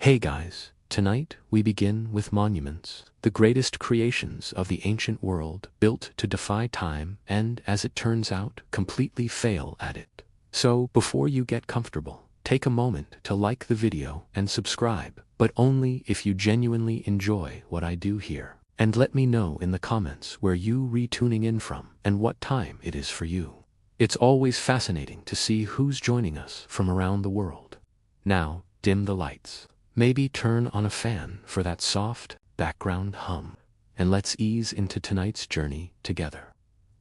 Hey guys, tonight we begin with monuments, the greatest creations of the ancient world, built to defy time and, as it turns out, completely fail at it. So, before you get comfortable, take a moment to like the video and subscribe, but only if you genuinely enjoy what I do here. And let me know in the comments where you tuning in from and what time it is for you. It's always fascinating to see who's joining us from around the world. Now, dim the lights. Maybe turn on a fan for that soft background hum, and let's ease into tonight's journey together.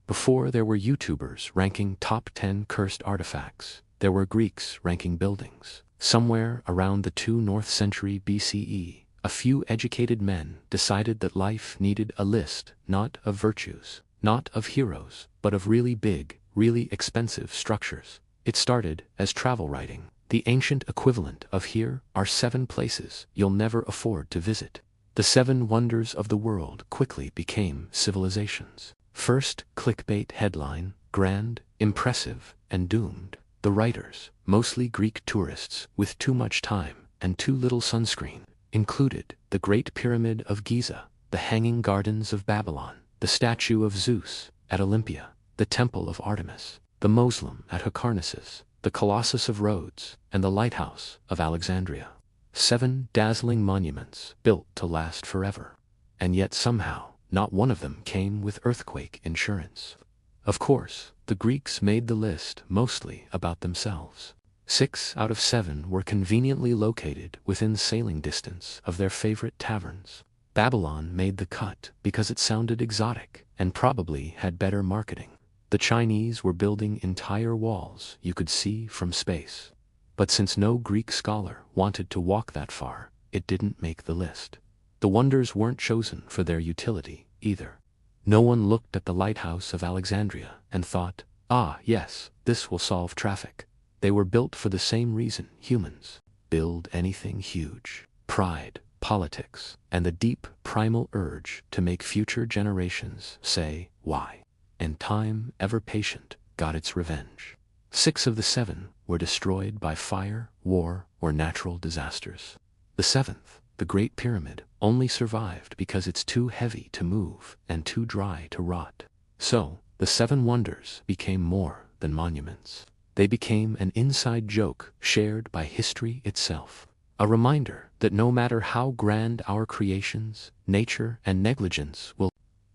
Before there were YouTubers ranking top 10 cursed artifacts, there were Greeks ranking buildings. Somewhere around the 2nd century BCE, a few educated men decided that life needed a list, not of virtues, not of heroes, but of really big, really expensive structures. It started as travel writing. The ancient equivalent of "here are 7 places you'll never afford to visit." The 7 wonders of the world quickly became civilizations. First, clickbait headline: grand, impressive, and doomed. The writers, mostly Greek tourists with too much time and too little sunscreen, included the Great Pyramid of Giza, the Hanging Gardens of Babylon, the statue of Zeus at Olympia, the Temple of Artemis, the Mausoleum at Hyrcanus, the Colossus of Rhodes, and the Lighthouse of Alexandria. 7 dazzling monuments built to last forever. And yet somehow, not one of them came with earthquake insurance. Of course, the Greeks made the list mostly about themselves. 6 out of 7 were conveniently located within sailing distance of their favorite taverns. Babylon made the cut because it sounded exotic and probably had better marketing. The Chinese were building entire walls you could see from space. But since no Greek scholar wanted to walk that far, it didn't make the list. The wonders weren't chosen for their utility, either. No one looked at the Lighthouse of Alexandria and thought, "Ah, yes, this will solve traffic." They were built for the same reason humans build anything huge: pride, politics, and the deep, primal urge to make future generations say, "Why?" And time, ever patient, got its revenge. 6 of the 7 were destroyed by fire, war, or natural disasters. The 7th, the Great Pyramid, only survived because it's too heavy to move and too dry to rot. So, the 7 wonders became more than monuments. They became an inside joke shared by history itself. A reminder that no matter how grand our creations, nature and negligence will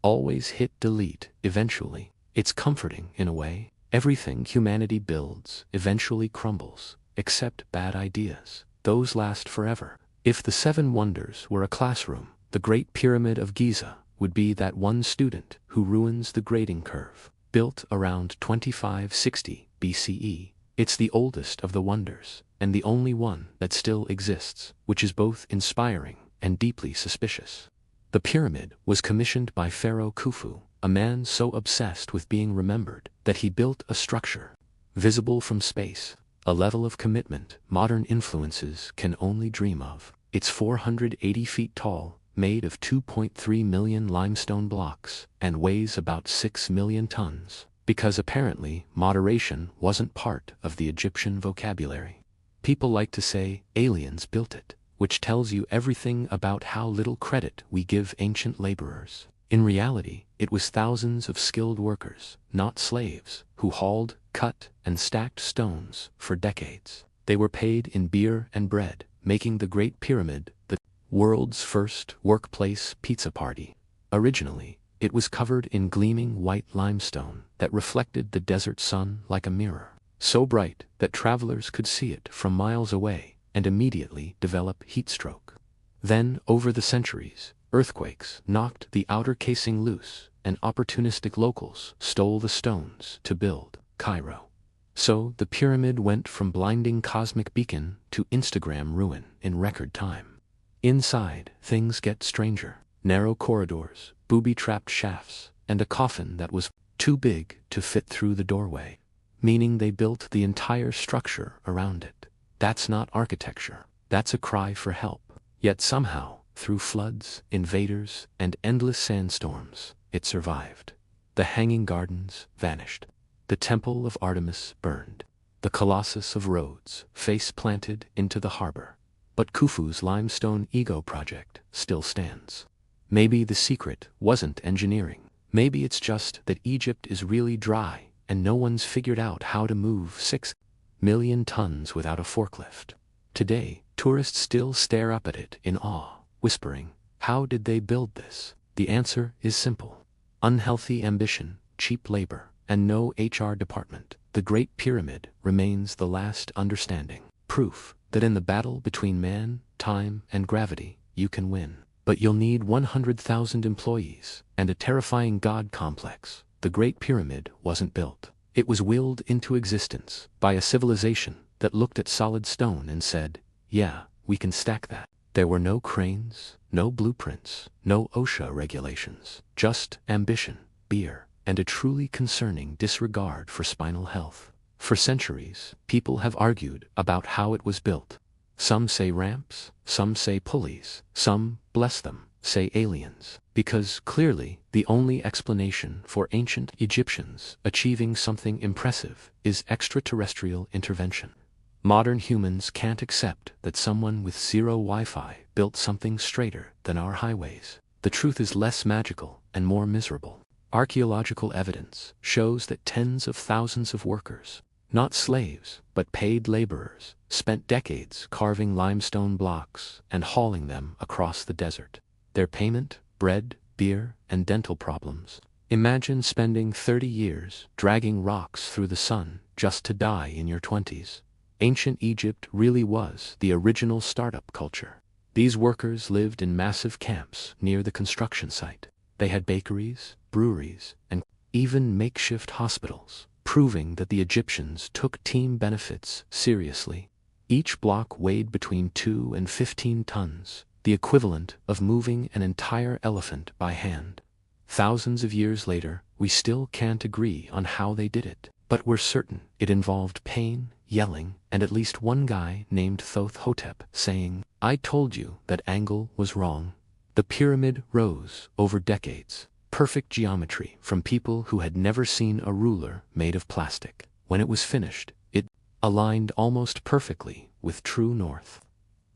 always hit delete eventually. It's comforting in a way. Everything humanity builds eventually crumbles, except bad ideas. Those last forever. If the 7 wonders were a classroom, the Great Pyramid of Giza would be that one student who ruins the grading curve. Built around 2560 BCE, it's the oldest of the wonders, and the only one that still exists, which is both inspiring and deeply suspicious. The pyramid was commissioned by Pharaoh Khufu, a man so obsessed with being remembered that he built a structure visible from space, a level of commitment modern influences can only dream of. It's 480 feet tall, made of 2.3 million limestone blocks, and weighs about 6 million tons, because apparently moderation wasn't part of the Egyptian vocabulary. People like to say aliens built it, which tells you everything about how little credit we give ancient laborers. In reality, it was thousands of skilled workers, not slaves, who hauled, cut, and stacked stones for decades. They were paid in beer and bread, making the Great Pyramid the world's first workplace pizza party. Originally, it was covered in gleaming white limestone that reflected the desert sun like a mirror, so bright that travelers could see it from miles away and immediately develop heat stroke. Then, over the centuries, earthquakes knocked the outer casing loose, and opportunistic locals stole the stones to build Cairo. So, the pyramid went from blinding cosmic beacon to Instagram ruin in record time. Inside, things get stranger. Narrow corridors, booby-trapped shafts, and a coffin that was too big to fit through the doorway, meaning they built the entire structure around it. That's not architecture. That's a cry for help. Yet somehow, through floods, invaders, and endless sandstorms, it survived. The Hanging Gardens vanished. The Temple of Artemis burned. The Colossus of Rhodes face planted into the harbor. But Khufu's limestone ego project still stands. Maybe the secret wasn't engineering. Maybe it's just that Egypt is really dry and no one's figured out how to move 6 million tons without a forklift. Today, tourists still stare up at it in awe, whispering, "How did they build this?" The answer is simple. Unhealthy ambition, cheap labor, and no HR department. The Great Pyramid remains the last understanding. Proof that in the battle between man, time, and gravity, you can win. But you'll need 100,000 employees and a terrifying god complex. The Great Pyramid wasn't built. It was willed into existence by a civilization that looked at solid stone and said, "Yeah, we can stack that." There were no cranes, no blueprints, no OSHA regulations, just ambition, beer, and a truly concerning disregard for spinal health. For centuries, people have argued about how it was built. Some say ramps, some say pulleys, some, bless them, say aliens. Because clearly, the only explanation for ancient Egyptians achieving something impressive is extraterrestrial intervention. Modern humans can't accept that someone with zero Wi-Fi built something straighter than our highways. The truth is less magical and more miserable. Archaeological evidence shows that tens of thousands of workers, not slaves, but paid laborers, spent decades carving limestone blocks and hauling them across the desert. Their payment, bread, beer, and dental problems. Imagine spending 30 years dragging rocks through the sun just to die in your 20s. Ancient Egypt really was the original startup culture. These workers lived in massive camps near the construction site. They had bakeries, breweries, and even makeshift hospitals, proving that the Egyptians took team benefits seriously. Each block weighed between 2 and 15 tons, the equivalent of moving an entire elephant by hand. Thousands of years later, we still can't agree on how they did it, but we're certain it involved pain, yelling, and at least one guy named Thoth-Hotep saying, "I told you that angle was wrong." The pyramid rose over decades. Perfect geometry from people who had never seen a ruler made of plastic. When it was finished, it aligned almost perfectly with true north.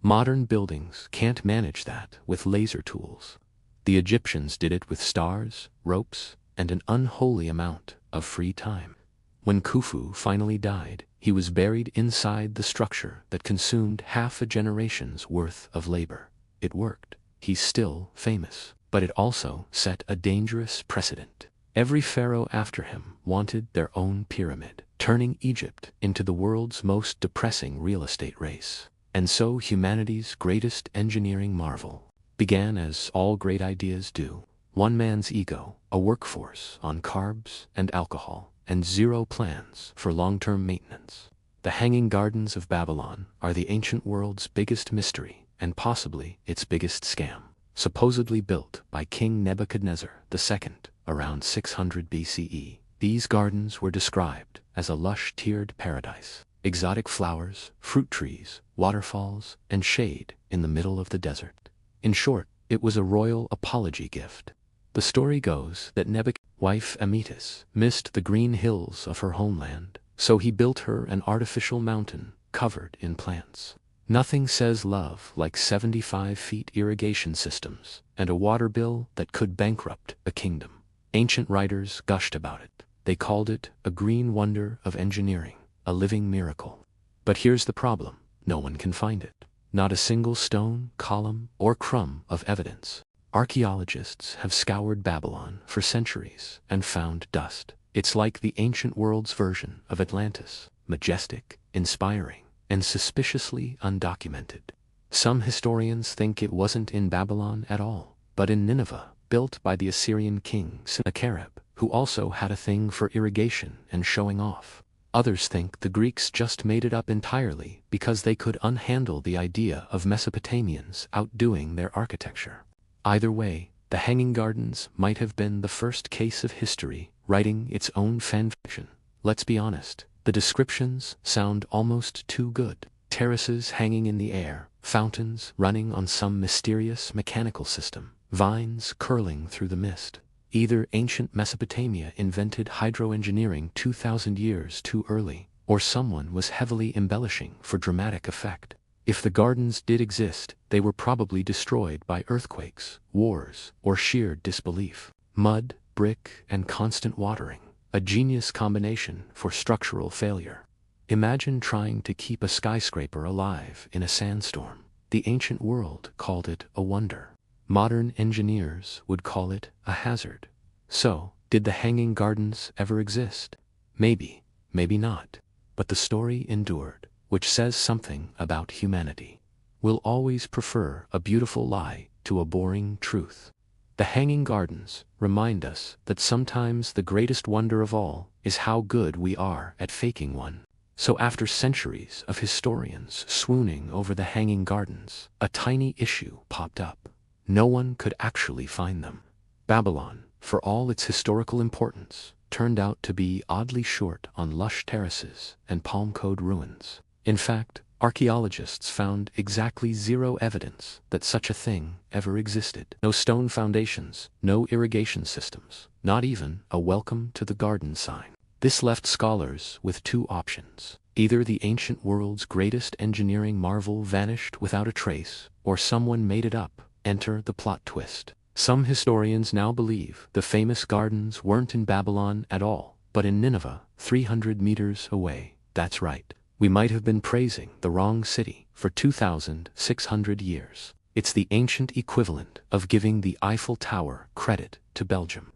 Modern buildings can't manage that with laser tools. The Egyptians did it with stars, ropes, and an unholy amount of free time. When Khufu finally died, he was buried inside the structure that consumed half a generation's worth of labor. It worked. He's still famous. But it also set a dangerous precedent. Every pharaoh after him wanted their own pyramid, turning Egypt into the world's most depressing real estate race. And so humanity's greatest engineering marvel began as all great ideas do. One man's ego, a workforce on carbs and alcohol, and zero plans for long-term maintenance. The Hanging Gardens of Babylon are the ancient world's biggest mystery and possibly its biggest scam. Supposedly built by King Nebuchadnezzar II around 600 BCE. These gardens were described as a lush tiered paradise. Exotic flowers, fruit trees, waterfalls, and shade in the middle of the desert. In short, it was a royal apology gift. The story goes that Nebuchadnezzar's wife Amytis missed the green hills of her homeland, so he built her an artificial mountain covered in plants. Nothing says love like 75-feet irrigation systems and a water bill that could bankrupt a kingdom. Ancient writers gushed about it. They called it a green wonder of engineering, a living miracle. But here's the problem. No one can find it. Not a single stone, column, or crumb of evidence. Archaeologists have scoured Babylon for centuries and found dust. It's like the ancient world's version of Atlantis, majestic, inspiring, and suspiciously undocumented. Some historians think it wasn't in Babylon at all, but in Nineveh, built by the Assyrian king Sennacherib, who also had a thing for irrigation and showing off. Others think the Greeks just made it up entirely because they could unhandle the idea of Mesopotamians outdoing their architecture. Either way, the Hanging Gardens might have been the first case of history writing its own fanfiction. Let's be honest. The descriptions sound almost too good. Terraces hanging in the air, fountains running on some mysterious mechanical system, vines curling through the mist. Either ancient Mesopotamia invented hydroengineering 2,000 years too early, or someone was heavily embellishing for dramatic effect. If the gardens did exist, they were probably destroyed by earthquakes, wars, or sheer disbelief. Mud, brick, and constant watering. A genius combination for structural failure. Imagine trying to keep a skyscraper alive in a sandstorm. The ancient world called it a wonder. Modern engineers would call it a hazard. So, did the Hanging Gardens ever exist? Maybe, maybe not. But the story endured, which says something about humanity. We'll always prefer a beautiful lie to a boring truth. The Hanging Gardens remind us that sometimes the greatest wonder of all is how good we are at faking one. So after centuries of historians swooning over the Hanging Gardens, a tiny issue popped up. No one could actually find them. Babylon, for all its historical importance, turned out to be oddly short on lush terraces and palm-covered ruins. In fact, archaeologists found exactly zero evidence that such a thing ever existed. No stone foundations, no irrigation systems, not even a welcome to the garden sign. This left scholars with two options. Either the ancient world's greatest engineering marvel vanished without a trace, or someone made it up. Enter the plot twist. Some historians now believe the famous gardens weren't in Babylon at all, but in Nineveh, 300 meters away. That's right. We might have been praising the wrong city for 2,600 years. It's the ancient equivalent of giving the Eiffel Tower credit to Belgium.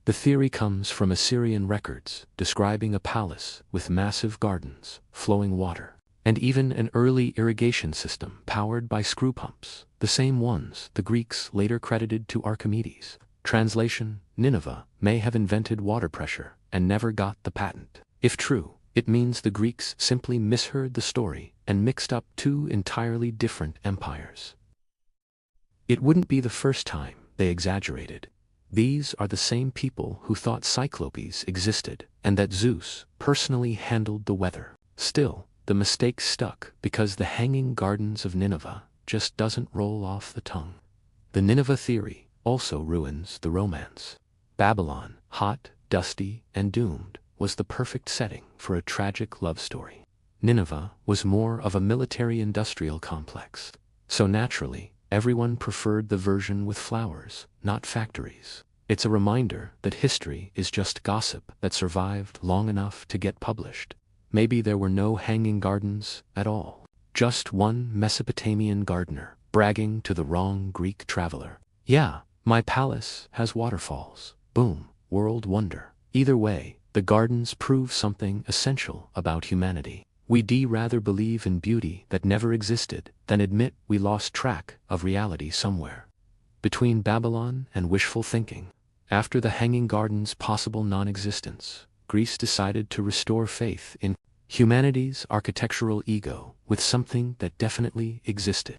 The theory comes from Assyrian records describing a palace with massive gardens, flowing water, and even an early irrigation system powered by screw pumps, the same ones the Greeks later credited to Archimedes. Translation: Nineveh may have invented water pressure and never got the patent. If true, it means the Greeks simply misheard the story and mixed up two entirely different empires. It wouldn't be the first time they exaggerated. These are the same people who thought Cyclopes existed and that Zeus personally handled the weather. Still, the mistake stuck because the Hanging Gardens of Nineveh just doesn't roll off the tongue. The Nineveh theory also ruins the romance. Babylon, hot, dusty, and doomed, was the perfect setting for a tragic love story. Nineveh was more of a military-industrial complex. So naturally, everyone preferred the version with flowers, not factories. It's a reminder that history is just gossip that survived long enough to get published. Maybe there were no hanging gardens at all. Just one Mesopotamian gardener bragging to the wrong Greek traveler. Yeah, my palace has waterfalls. Boom, world wonder. Either way, the gardens prove something essential about humanity. We'd rather believe in beauty that never existed than admit we lost track of reality somewhere. Between Babylon and wishful thinking, after the Hanging Gardens' possible non-existence, Greece decided to restore faith in humanity's architectural ego with something that definitely existed.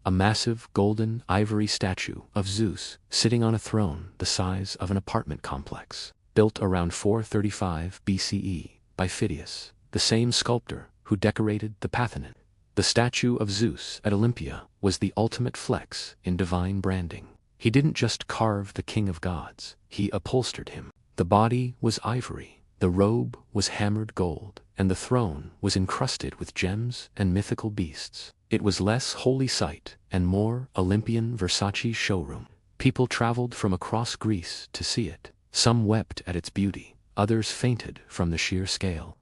A massive golden ivory statue of Zeus sitting on a throne the size of an apartment complex, built around 435 BCE by Phidias, the same sculptor who decorated the Parthenon. The statue of Zeus at Olympia was the ultimate flex in divine branding. He didn't just carve the king of gods, he upholstered him. The body was ivory, the robe was hammered gold, and the throne was encrusted with gems and mythical beasts. It was less holy sight and more Olympian Versace showroom. People traveled from across Greece to see it. Some wept at its beauty, others fainted from the sheer scale.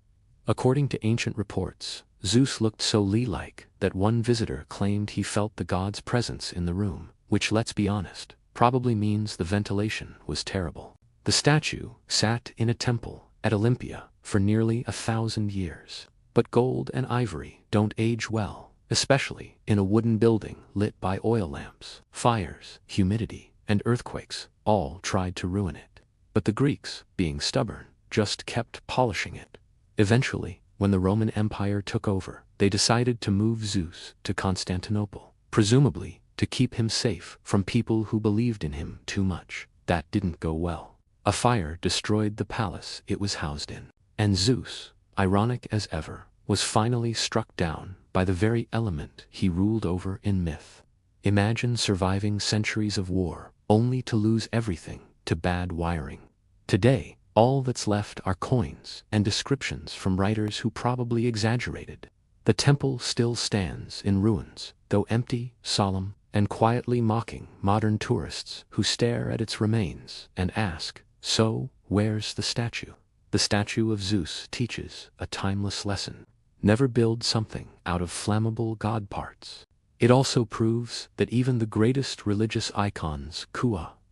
According to ancient reports, Zeus looked so Lee-like that one visitor claimed he felt the god's presence in the room, which, let's be honest, probably means the ventilation was terrible. The statue sat in a temple at Olympia for nearly 1,000 years. But gold and ivory don't age well, especially in a wooden building lit by oil lamps. Fires, humidity, and earthquakes all tried to ruin it. But the Greeks, being stubborn, just kept polishing it. Eventually, when the Roman Empire took over, they decided to move Zeus to Constantinople, presumably to keep him safe from people who believed in him too much. That didn't go well. A fire destroyed the palace it was housed in. And Zeus, ironic as ever, was finally struck down by the very element he ruled over in myth. Imagine surviving centuries of war, only to lose everything to bad wiring. Today, all that's left are coins and descriptions from writers who probably exaggerated. The temple still stands in ruins, though empty, solemn, and quietly mocking modern tourists who stare at its remains and ask, "So, where's the statue?" The statue of Zeus teaches a timeless lesson. Never build something out of flammable god parts. It also proves that even the greatest religious icons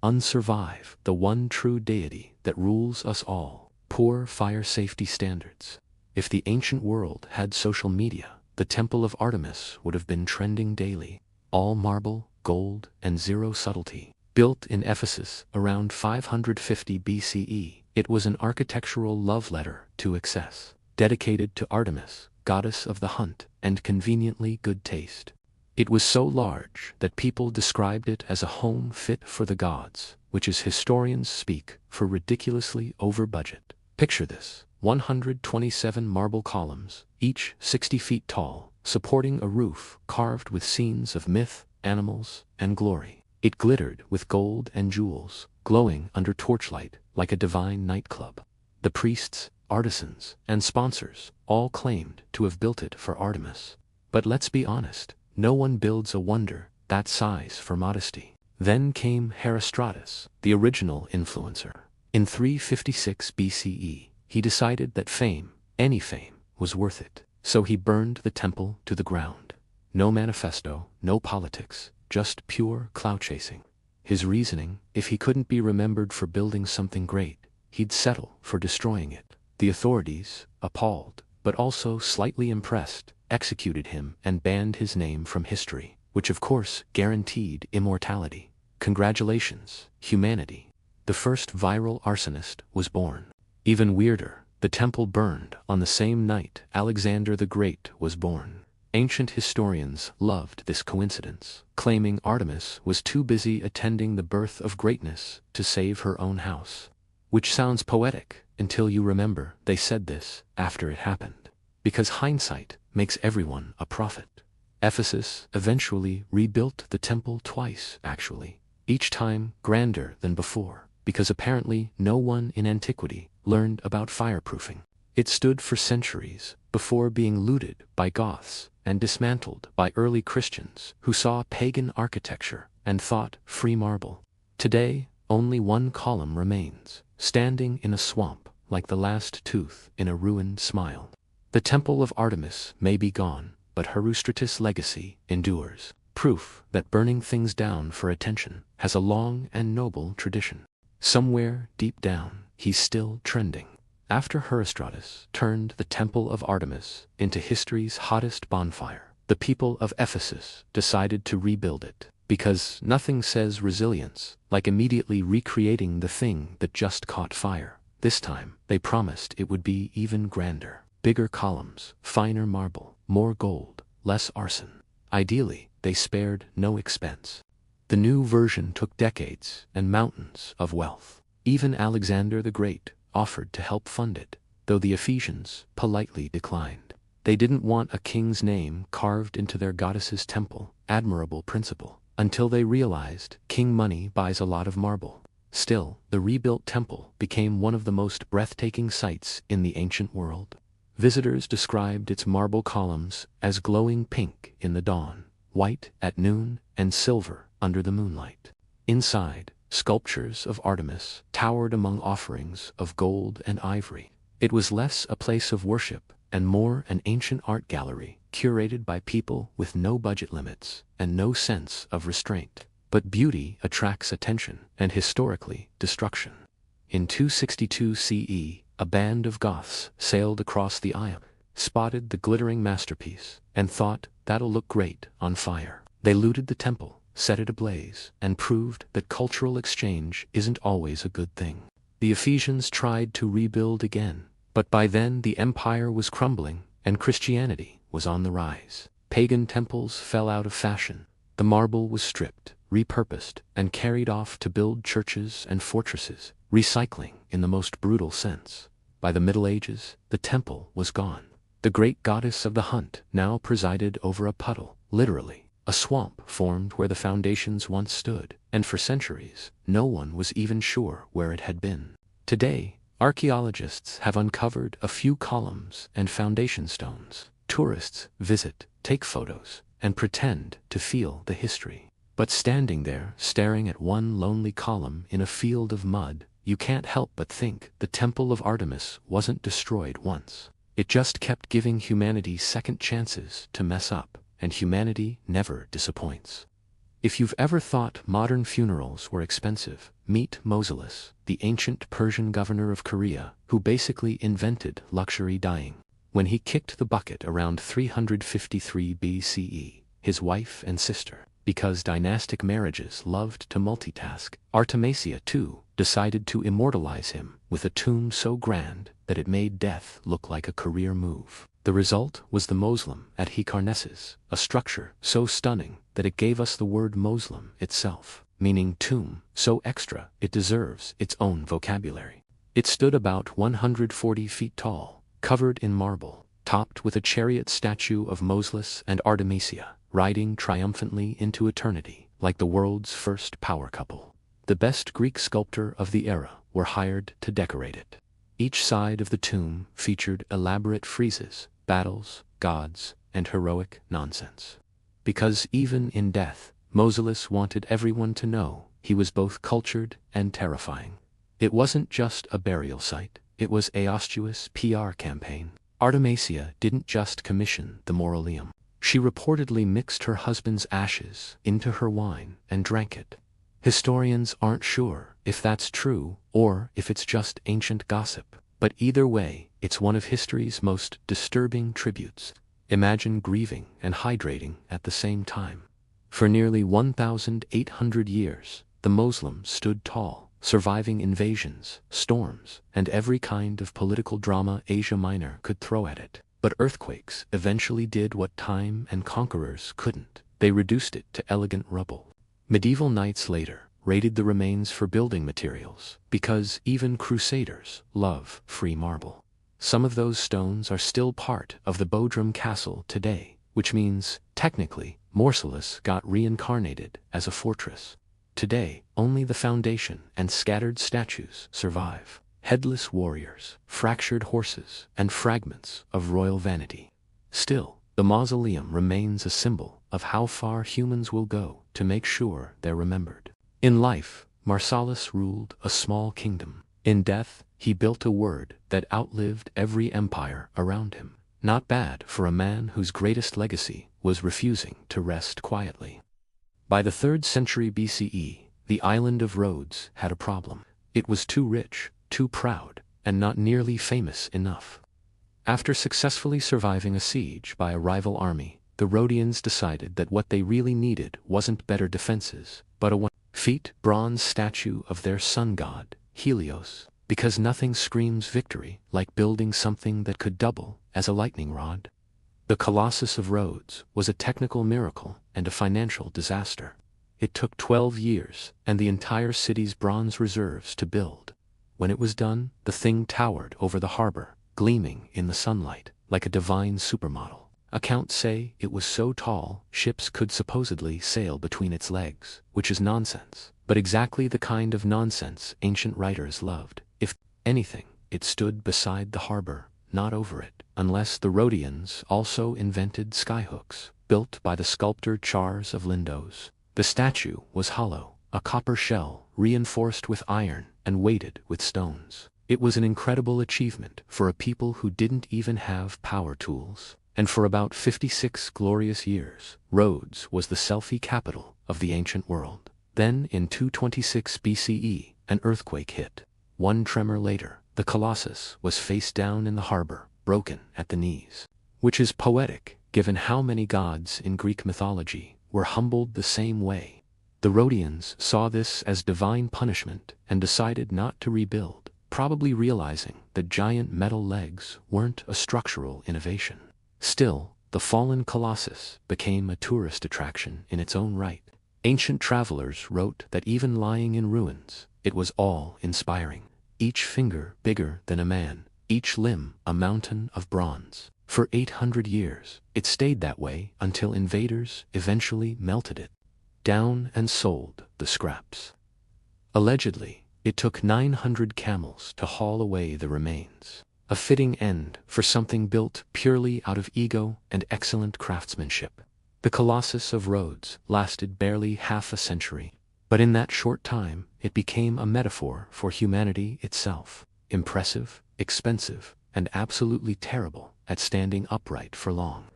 unsurvive the one true deity that rules us all. Poor fire safety standards. If the ancient world had social media, the Temple of Artemis would have been trending daily. All marble, gold, and zero subtlety. Built in Ephesus around 550 BCE, it was an architectural love letter to excess, dedicated to Artemis, goddess of the hunt, and conveniently good taste. It was so large that people described it as a home fit for the gods, which is historians speak for ridiculously over budget. Picture this: 127 marble columns, each 60 feet tall, supporting a roof carved with scenes of myth, animals, and glory. It glittered with gold and jewels, glowing under torchlight like a divine nightclub. The priests, artisans, and sponsors all claimed to have built it for Artemis. But let's be honest, no one builds a wonder that size for modesty. Then came Herostratus, the original influencer. In 356 BCE, he decided that fame, any fame, was worth it. So he burned the temple to the ground. No manifesto, no politics, just pure clout chasing. His reasoning: if he couldn't be remembered for building something great, he'd settle for destroying it. The authorities, appalled, but also slightly impressed, executed him and banned his name from history, which of course guaranteed immortality. Congratulations, humanity. The first viral arsonist was born. Even weirder, the temple burned on the same night Alexander the Great was born. Ancient historians loved this coincidence, claiming Artemis was too busy attending the birth of greatness to save her own house. Which sounds poetic until you remember they said this after it happened. Because hindsight makes everyone a prophet. Ephesus eventually rebuilt the temple twice, actually, each time grander than before, because apparently no one in antiquity learned about fireproofing. It stood for centuries before being looted by Goths and dismantled by early Christians who saw pagan architecture and thought free marble. Today, only one column remains, standing in a swamp like the last tooth in a ruined smile. The Temple of Artemis may be gone, but Herostratus' legacy endures, proof that burning things down for attention has a long and noble tradition. Somewhere deep down, he's still trending. After Herostratus turned the Temple of Artemis into history's hottest bonfire, the people of Ephesus decided to rebuild it, because nothing says resilience like immediately recreating the thing that just caught fire. This time, they promised it would be even grander. Bigger columns, finer marble, more gold, less arson. Ideally, they spared no expense. The new version took decades and mountains of wealth. Even Alexander the Great offered to help fund it, though the Ephesians politely declined. They didn't want a king's name carved into their goddess's temple, admirable principle, until they realized king money buys a lot of marble. Still, the rebuilt temple became one of the most breathtaking sights in the ancient world. Visitors described its marble columns as glowing pink in the dawn, white at noon, and silver under the moonlight. Inside, sculptures of Artemis towered among offerings of gold and ivory. It was less a place of worship and more an ancient art gallery curated by people with no budget limits and no sense of restraint. But beauty attracts attention and historically destruction. In 262 CE, a band of Goths sailed across the Ion, spotted the glittering masterpiece, and thought, that'll look great on fire. They looted the temple, set it ablaze, and proved that cultural exchange isn't always a good thing. The Ephesians tried to rebuild again, but by then the empire was crumbling and Christianity was on the rise. Pagan temples fell out of fashion. The marble was stripped, repurposed, and carried off to build churches and fortresses, recycling in the most brutal sense. By the Middle Ages, the temple was gone. The great goddess of the hunt now presided over a puddle, literally. A swamp formed where the foundations once stood, and for centuries, no one was even sure where it had been. Today, archaeologists have uncovered a few columns and foundation stones. Tourists visit, take photos, and pretend to feel the history. But standing there, staring at one lonely column in a field of mud, you can't help but think the Temple of Artemis wasn't destroyed once. It just kept giving humanity second chances to mess up, and humanity never disappoints. If you've ever thought modern funerals were expensive, meet Mausolus, the ancient Persian governor of Korea, who basically invented luxury dying. When he kicked the bucket around 353 BCE, his wife and sister, because dynastic marriages loved to multitask, Artemisia too, decided to immortalize him with a tomb so grand that it made death look like a career move. The result was the mausoleum at Halicarnassus, a structure so stunning that it gave us the word mausoleum itself, meaning tomb, so extra it deserves its own vocabulary. It stood about 140 feet tall, covered in marble, topped with a chariot statue of Mausolus and Artemisia, riding triumphantly into eternity, like the world's first power couple. The best Greek sculptor of the era were hired to decorate it. Each side of the tomb featured elaborate friezes, battles, gods, and heroic nonsense. Because even in death, Mausolus wanted everyone to know he was both cultured and terrifying. It wasn't just a burial site, it was an auspicious PR campaign. Artemisia didn't just commission the mausoleum. She reportedly mixed her husband's ashes into her wine and drank it. Historians aren't sure if that's true or if it's just ancient gossip, but either way, it's one of history's most disturbing tributes. Imagine grieving and hydrating at the same time. For nearly 1,800 years, the mausoleum stood tall, surviving invasions, storms, and every kind of political drama Asia Minor could throw at it. But earthquakes eventually did what time and conquerors couldn't. They reduced it to elegant rubble. Medieval knights later raided the remains for building materials, because even crusaders love free marble. Some of those stones are still part of the Bodrum Castle today, which means, technically, Mausolus got reincarnated as a fortress. Today, only the foundation and scattered statues survive. Headless warriors, fractured horses, and fragments of royal vanity. Still, the mausoleum remains a symbol of how far humans will go to make sure they're remembered. In life, Marcellus ruled a small kingdom. In death, he built a word that outlived every empire around him. Not bad for a man whose greatest legacy was refusing to rest quietly. By the 3rd century BCE, the island of Rhodes had a problem. It was too rich, too proud, and not nearly famous enough. After successfully surviving a siege by a rival army, the Rhodians decided that what they really needed wasn't better defenses, but a 1-foot bronze statue of their sun god, Helios, because nothing screams victory like building something that could double as a lightning rod. The Colossus of Rhodes was a technical miracle and a financial disaster. It took 12 years and the entire city's bronze reserves to build. When it was done, the thing towered over the harbor, gleaming in the sunlight like a divine supermodel. Accounts say it was so tall, ships could supposedly sail between its legs, which is nonsense, but exactly the kind of nonsense ancient writers loved. If anything, it stood beside the harbor, not over it, unless the Rhodians also invented skyhooks, built by the sculptor Charles of Lindos. The statue was hollow, a copper shell, reinforced with iron, and weighted with stones. It was an incredible achievement for a people who didn't even have power tools. And for about 56 glorious years, Rhodes was the selfie capital of the ancient world. Then, in 226 BCE, an earthquake hit. One tremor later, the Colossus was face down in the harbor, broken at the knees. Which is poetic, given how many gods in Greek mythology were humbled the same way. The Rhodians saw this as divine punishment and decided not to rebuild, probably realizing that giant metal legs weren't a structural innovation. Still, the fallen Colossus became a tourist attraction in its own right. Ancient travelers wrote that even lying in ruins, it was awe-inspiring. Each finger bigger than a man, each limb a mountain of bronze. For 800 years, it stayed that way until invaders eventually melted it down and sold the scraps. Allegedly, it took 900 camels to haul away the remains. A fitting end for something built purely out of ego and excellent craftsmanship. The Colossus of Rhodes lasted barely half a century, but in that short time it became a metaphor for humanity itself, impressive, expensive, and absolutely terrible at standing upright for long.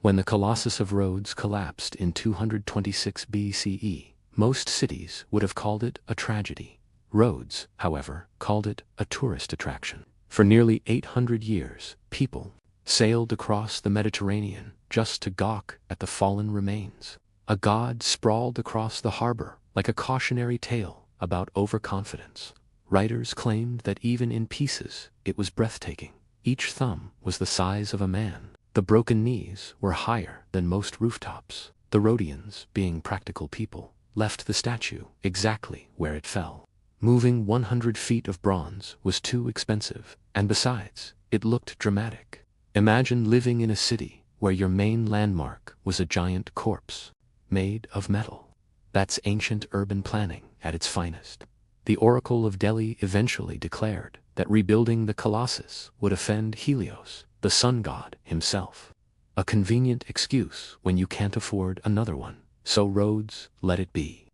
When the Colossus of Rhodes collapsed in 226 BCE, most cities would have called it a tragedy. Rhodes, however, called it a tourist attraction. For nearly 800 years, people sailed across the Mediterranean just to gawk at the fallen remains. A god sprawled across the harbor like a cautionary tale about overconfidence. Writers claimed that even in pieces, it was breathtaking. Each thumb was the size of a man. The broken knees were higher than most rooftops. The Rhodians, being practical people, left the statue exactly where it fell. Moving 100 feet of bronze was too expensive, and besides, it looked dramatic. Imagine living in a city where your main landmark was a giant corpse made of metal. That's ancient urban planning at its finest. The Oracle of Delhi eventually declared that rebuilding the Colossus would offend Helios, the sun god himself. A convenient excuse when you can't afford another one, so Rhodes let it be.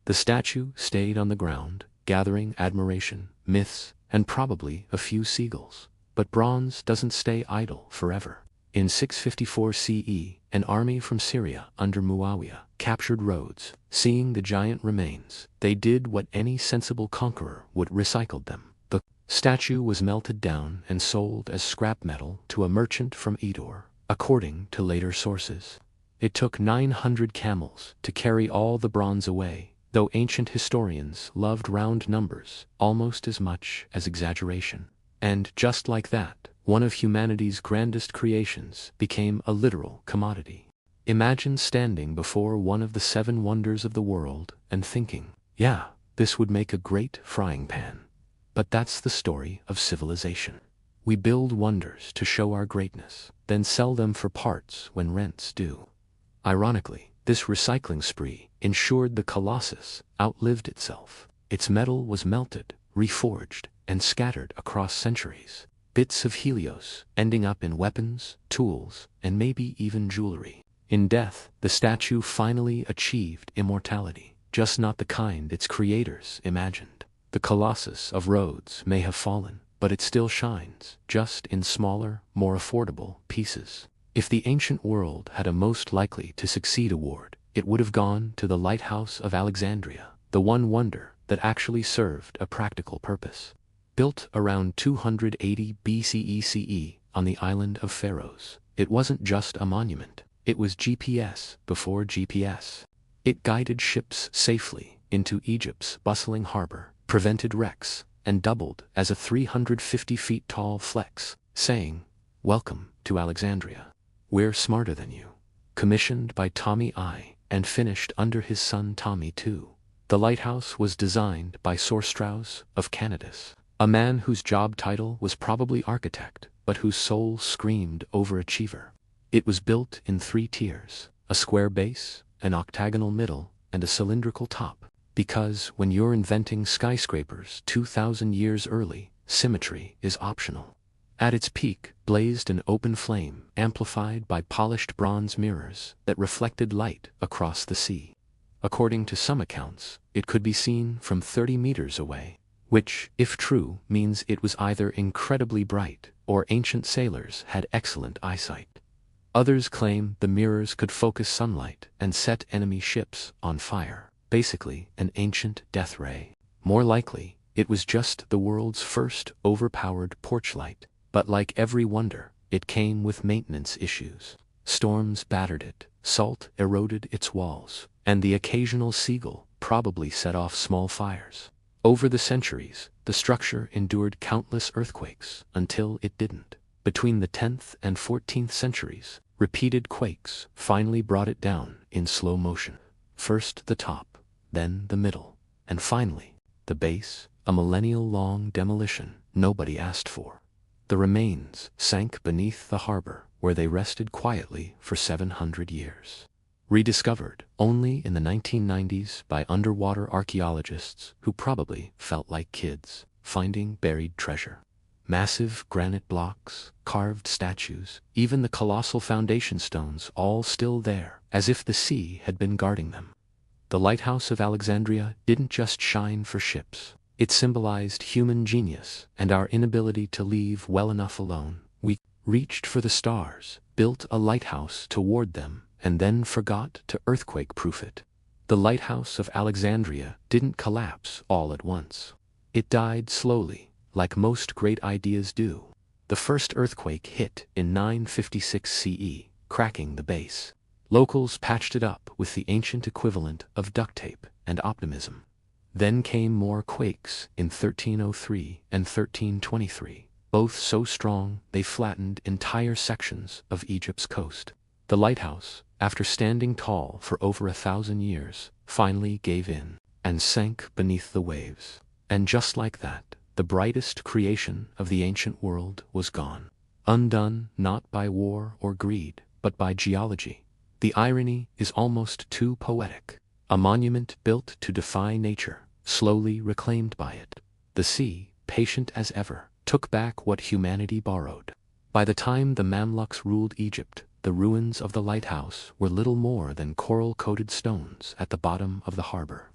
The statue stayed on the ground, gathering admiration, myths, and probably a few seagulls. But bronze doesn't stay idle forever. In 654 CE, an army from Syria under Muawiyah captured Rhodes. Seeing the giant remains, they did what any sensible conqueror would: recycled them. The statue was melted down and sold as scrap metal to a merchant from Edur, according to later sources. It took 900 camels to carry all the bronze away, though ancient historians loved round numbers almost as much as exaggeration. And just like that, one of humanity's grandest creations became a literal commodity. Imagine standing before one of the 7 wonders of the world and thinking, yeah, this would make a great frying pan. But that's the story of civilization. We build wonders to show our greatness, then sell them for parts when rent's due. Ironically, this recycling spree ensured the Colossus outlived itself. Its metal was melted, reforged, and scattered across centuries. Bits of Helios ending up in weapons, tools, and maybe even jewelry. In death, the statue finally achieved immortality, just not the kind its creators imagined. The Colossus of Rhodes may have fallen, but it still shines, just in smaller, more affordable pieces. If the ancient world had a most likely to succeed award, it would have gone to the Lighthouse of Alexandria, the one wonder that actually served a practical purpose. Built around 280 BCE CE on the island of Pharos, it wasn't just a monument, it was GPS before GPS. It guided ships safely into Egypt's bustling harbor, prevented wrecks, and doubled as a 350 feet tall flex, saying, "Welcome to Alexandria. We're smarter than you." Commissioned by Tommy I and finished under his son Tommy II. The lighthouse was designed by Sorstrauss of Canidus, a man whose job title was probably architect, but whose soul screamed overachiever. It was built in 3 tiers, a square base, an octagonal middle, and a cylindrical top, because when you're inventing skyscrapers 2,000 years early, symmetry is optional. At its peak blazed an open flame amplified by polished bronze mirrors that reflected light across the sea. According to some accounts, it could be seen from 30 meters away, which, if true, means it was either incredibly bright or ancient sailors had excellent eyesight. Others claim the mirrors could focus sunlight and set enemy ships on fire, basically an ancient death ray. More likely, it was just the world's first overpowered porchlight, but like every wonder, it came with maintenance issues. Storms battered it, salt eroded its walls, and the occasional seagull probably set off small fires. Over the centuries, the structure endured countless earthquakes until it didn't. Between the 10th and 14th centuries, repeated quakes finally brought it down in slow motion. First the top, then the middle, and finally, the base, a millennial-long demolition nobody asked for. The remains sank beneath the harbor, where they rested quietly for 700 years. Rediscovered only in the 1990s by underwater archaeologists who probably felt like kids finding buried treasure. Massive granite blocks, carved statues, even the colossal foundation stones, all still there, as if the sea had been guarding them. The lighthouse of Alexandria didn't just shine for ships. It symbolized human genius and our inability to leave well enough alone. We reached for the stars, built a lighthouse to ward them, and then forgot to earthquake-proof it. The lighthouse of Alexandria didn't collapse all at once. It died slowly, like most great ideas do. The first earthquake hit in 956 CE, cracking the base. Locals patched it up with the ancient equivalent of duct tape and optimism. Then came more quakes in 1303 and 1323, both so strong they flattened entire sections of Egypt's coast. The lighthouse, after standing tall for over 1,000 years, finally gave in and sank beneath the waves. And just like that, the brightest creation of the ancient world was gone. Undone not by war or greed, but by geology. The irony is almost too poetic. A monument built to defy nature, slowly reclaimed by it. The sea, patient as ever, took back what humanity borrowed. By the time the Mamluks ruled Egypt, the ruins of the lighthouse were little more than coral-coated stones at the bottom of the harbor.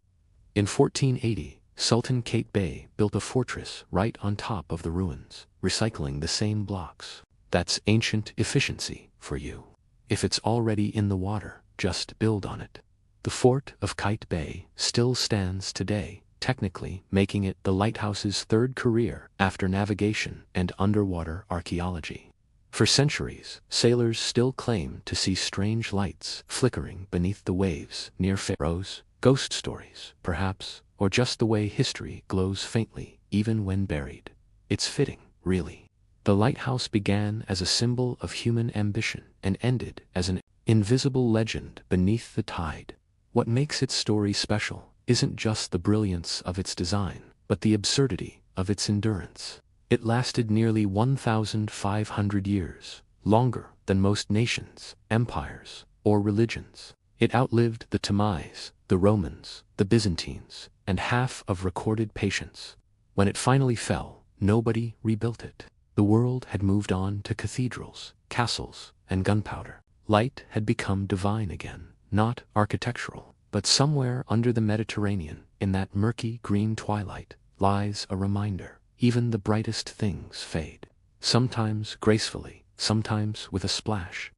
In 1480, Sultan Kate Bey built a fortress right on top of the ruins, recycling the same blocks. That's ancient efficiency for you. If it's already in the water, just build on it. The fort of Kite Bay still stands today, technically making it the lighthouse's third career after navigation and underwater archaeology. For centuries, sailors still claim to see strange lights flickering beneath the waves near pharaohs, ghost stories, perhaps, or just the way history glows faintly, even when buried. It's fitting, really. The lighthouse began as a symbol of human ambition and ended as an invisible legend beneath the tide. What makes its story special isn't just the brilliance of its design, but the absurdity of its endurance. It lasted nearly 1,500 years, longer than most nations, empires, or religions. It outlived the Tamais, the Romans, the Byzantines, and half of recorded patience. When it finally fell, nobody rebuilt it. The world had moved on to cathedrals, castles, and gunpowder. Light had become divine again, not architectural. But somewhere under the Mediterranean, in that murky green twilight, lies a reminder. Even the brightest things fade. Sometimes gracefully, sometimes with a splash.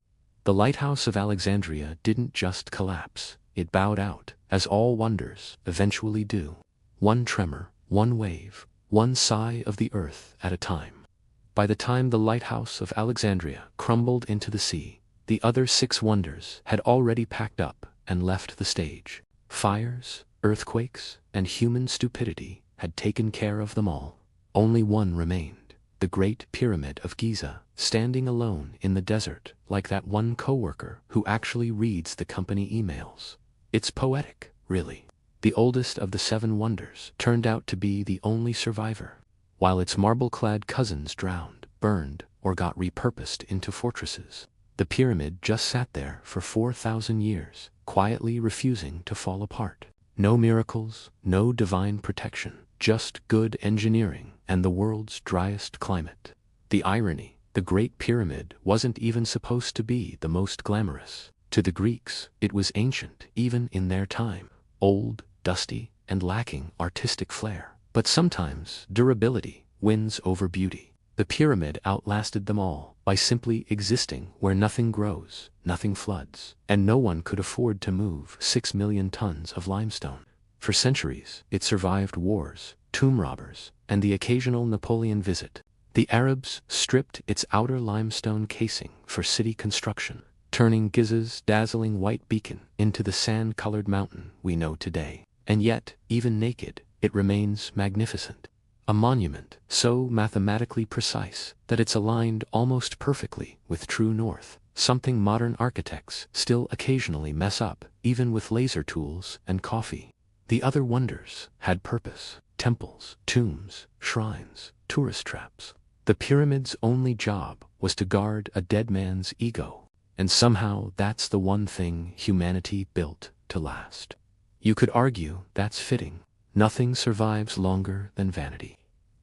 The lighthouse of Alexandria didn't just collapse, it bowed out, as all wonders eventually do. One tremor, one wave, one sigh of the earth at a time. By the time the lighthouse of Alexandria crumbled into the sea, the other 6 wonders had already packed up and left the stage. Fires, earthquakes, and human stupidity had taken care of them all. Only one remained, the Great Pyramid of Giza, standing alone in the desert, like that one coworker who actually reads the company emails. It's poetic, really. The oldest of the 7 wonders turned out to be the only survivor, while its marble-clad cousins drowned, burned, or got repurposed into fortresses. The pyramid just sat there for 4,000 years, quietly refusing to fall apart. No miracles, no divine protection, just good engineering and the world's driest climate. The irony, the Great Pyramid wasn't even supposed to be the most glamorous. To the Greeks, it was ancient even in their time, old, dusty, and lacking artistic flair. But sometimes durability wins over beauty. The pyramid outlasted them all by simply existing where nothing grows, nothing floods, and no one could afford to move 6 million tons of limestone. For centuries, it survived wars, tomb robbers, and the occasional Napoleon visit. The Arabs stripped its outer limestone casing for city construction, turning Giza's dazzling white beacon into the sand-colored mountain we know today. And yet, even naked, it remains magnificent. A monument so mathematically precise that it's aligned almost perfectly with true north, something modern architects still occasionally mess up, even with laser tools and coffee. The other wonders had purpose: temples, tombs, shrines, tourist traps. The pyramid's only job was to guard a dead man's ego, and somehow that's the one thing humanity built to last. You could argue that's fitting. Nothing survives longer than vanity.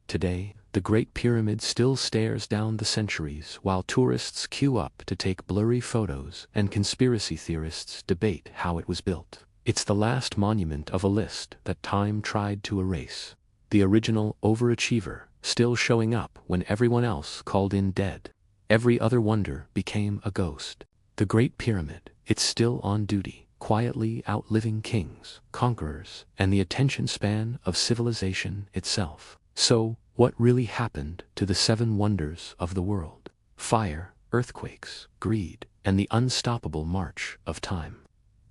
Today, The Great Pyramid still stares down the centuries while tourists queue up to take blurry photos and conspiracy theorists debate how it was built. It's the last monument of a list that time tried to erase. The original overachiever, still showing up when everyone else called in dead. Every other wonder became a ghost. The Great Pyramid, it's still on duty, quietly outliving kings, conquerors, and the attention span of civilization itself. So, what really happened to the 7 wonders of the world? Fire, earthquakes, greed, and the unstoppable march of time.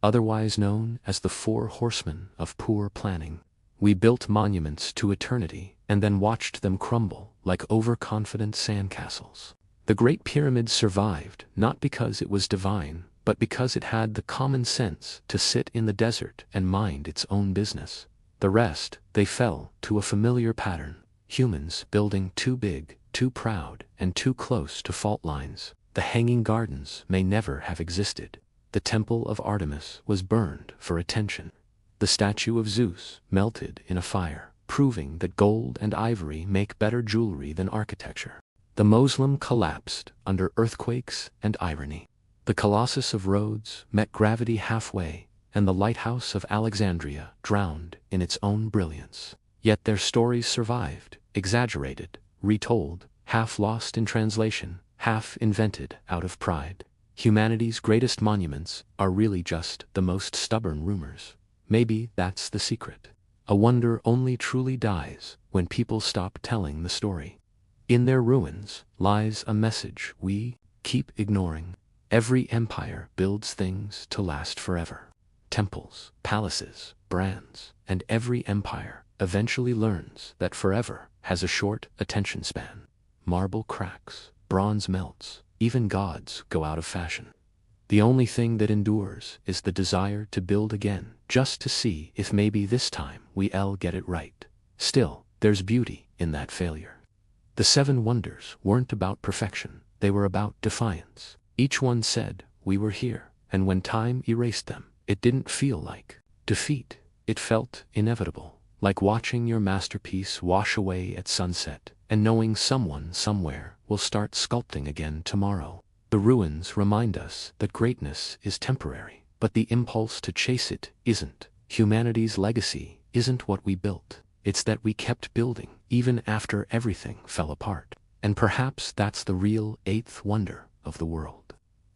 Otherwise known as the 4 horsemen of poor planning. We built monuments to eternity and then watched them crumble like overconfident sandcastles. The Great Pyramid survived not because it was divine, but because it had the common sense to sit in the desert and mind its own business. The rest, they fell to a familiar pattern. Humans building too big, too proud, and too close to fault lines. The Hanging Gardens may never have existed. The Temple of Artemis was burned for attention. The statue of Zeus melted in a fire, proving that gold and ivory make better jewelry than architecture. The Moslem collapsed under earthquakes and irony. The Colossus of Rhodes met gravity halfway, and the Lighthouse of Alexandria drowned in its own brilliance. Yet their stories survived, exaggerated, retold, half lost in translation, half invented out of pride. Humanity's greatest monuments are really just the most stubborn rumors. Maybe that's the secret. A wonder only truly dies when people stop telling the story. In their ruins lies a message we keep ignoring. Every empire builds things to last forever. Temples, palaces, brands, and every empire eventually learns that forever has a short attention span. Marble cracks, bronze melts, even gods go out of fashion. The only thing that endures is the desire to build again, just to see if maybe this time we'll get it right. Still, there's beauty in that failure. The 7 wonders weren't about perfection, they were about defiance. Each one said, "We were here," and when time erased them, it didn't feel like defeat. It felt inevitable, like watching your masterpiece wash away at sunset, and knowing someone somewhere will start sculpting again tomorrow. The ruins remind us that greatness is temporary, but the impulse to chase it isn't. Humanity's legacy isn't what we built, it's that we kept building, even after everything fell apart. And perhaps that's the real 8th wonder of the world.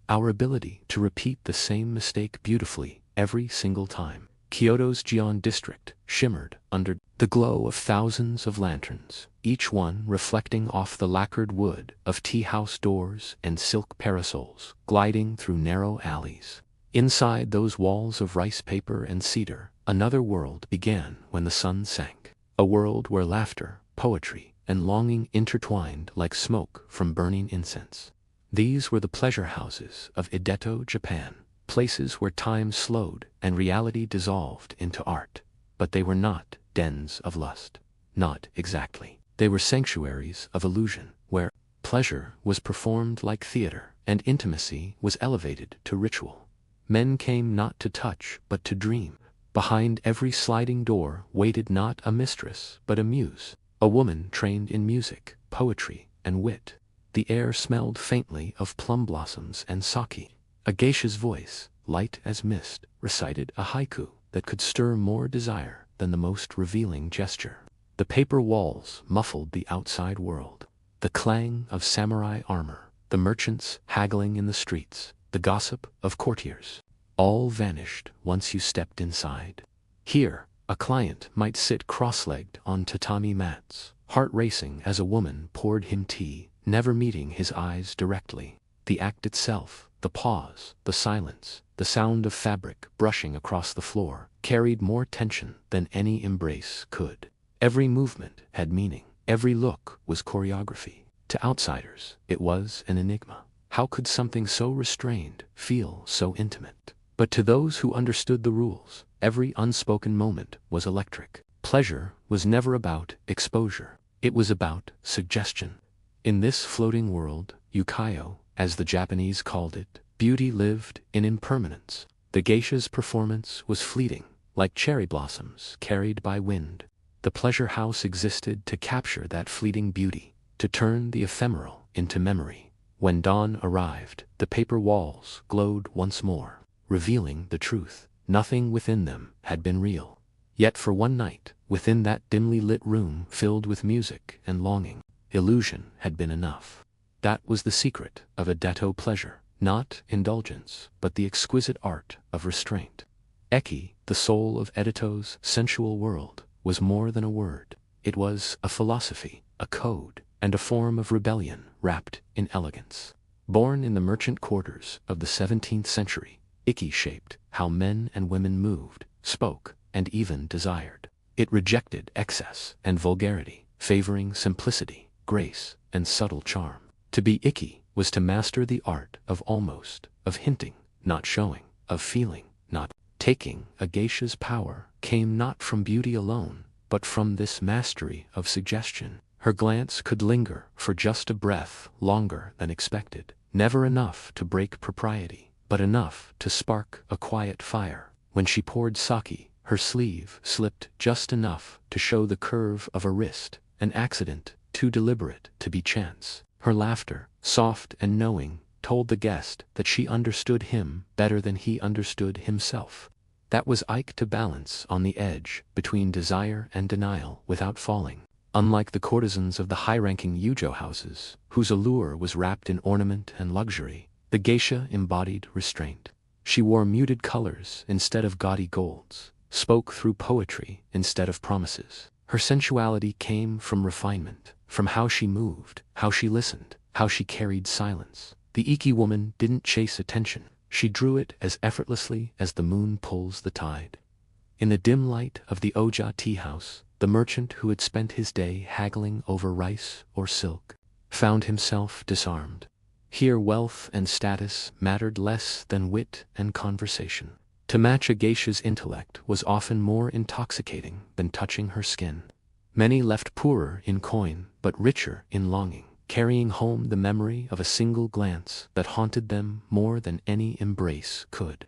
Our ability to repeat the same mistake beautifully every single time. Kyoto's Gion district shimmered under the glow of thousands of lanterns, each one reflecting off the lacquered wood of tea-house doors and silk parasols gliding through narrow alleys. Inside those walls of rice paper and cedar, another world began when the sun sank. A world where laughter, poetry, and longing intertwined like smoke from burning incense. These were the pleasure houses of Edeto, Japan, places where time slowed and reality dissolved into art. But they were not dens of lust. Not exactly. They were sanctuaries of illusion, where pleasure was performed like theater, and intimacy was elevated to ritual. Men came not to touch, but to dream. Behind every sliding door waited not a mistress, but a muse. A woman trained in music, poetry, and wit. The air smelled faintly of plum blossoms and sake. A geisha's voice, light as mist, recited a haiku that could stir more desire than the most revealing gesture. The paper walls muffled the outside world. The clang of samurai armor, the merchants haggling in the streets, the gossip of courtiers, all vanished once you stepped inside. Here, a client might sit cross-legged on tatami mats, heart racing as a woman poured him tea, never meeting his eyes directly. The act itself, the pause, the silence, the sound of fabric brushing across the floor, carried more tension than any embrace could. Every movement had meaning. Every look was choreography. To outsiders, it was an enigma. How could something so restrained feel so intimate? But to those who understood the rules, every unspoken moment was electric. Pleasure was never about exposure. It was about suggestion. In this floating world, Yukayo, as the Japanese called it, beauty lived in impermanence. The geisha's performance was fleeting, like cherry blossoms carried by wind. The pleasure house existed to capture that fleeting beauty, to turn the ephemeral into memory. When dawn arrived, the paper walls glowed once more, revealing the truth. Nothing within them had been real. Yet for one night, within that dimly lit room filled with music and longing, illusion had been enough. That was the secret of a Detto pleasure, not indulgence, but the exquisite art of restraint. Eki, the soul of Edito's sensual world, was more than a word. It was a philosophy, a code, and a form of rebellion wrapped in elegance. Born in the merchant quarters of the 17th century, Eki shaped how men and women moved, spoke, and even desired. It rejected excess and vulgarity, favoring simplicity, grace, and subtle charm. To be Eki was to master the art of almost, of hinting, not showing, of feeling, not taking. A geisha's power came not from beauty alone, but from this mastery of suggestion. Her glance could linger for just a breath longer than expected, never enough to break propriety, but enough to spark a quiet fire. When she poured sake, her sleeve slipped just enough to show the curve of a wrist, an accident too deliberate to be chance. Her laughter, soft and knowing, told the guest that she understood him better than he understood himself. That was Ike to balance on the edge between desire and denial without falling. Unlike the courtesans of the high-ranking Yujo houses, whose allure was wrapped in ornament and luxury, the geisha embodied restraint. She wore muted colors instead of gaudy golds, spoke through poetry instead of promises. Her sensuality came from refinement, from how she moved, how she listened, how she carried silence. The Iki woman didn't chase attention. She drew it as effortlessly as the moon pulls the tide. In the dim light of the Oja tea house, the merchant who had spent his day haggling over rice or silk found himself disarmed. Here wealth and status mattered less than wit and conversation. To match a geisha's intellect was often more intoxicating than touching her skin. Many left poorer in coin but richer in longing, carrying home the memory of a single glance that haunted them more than any embrace could.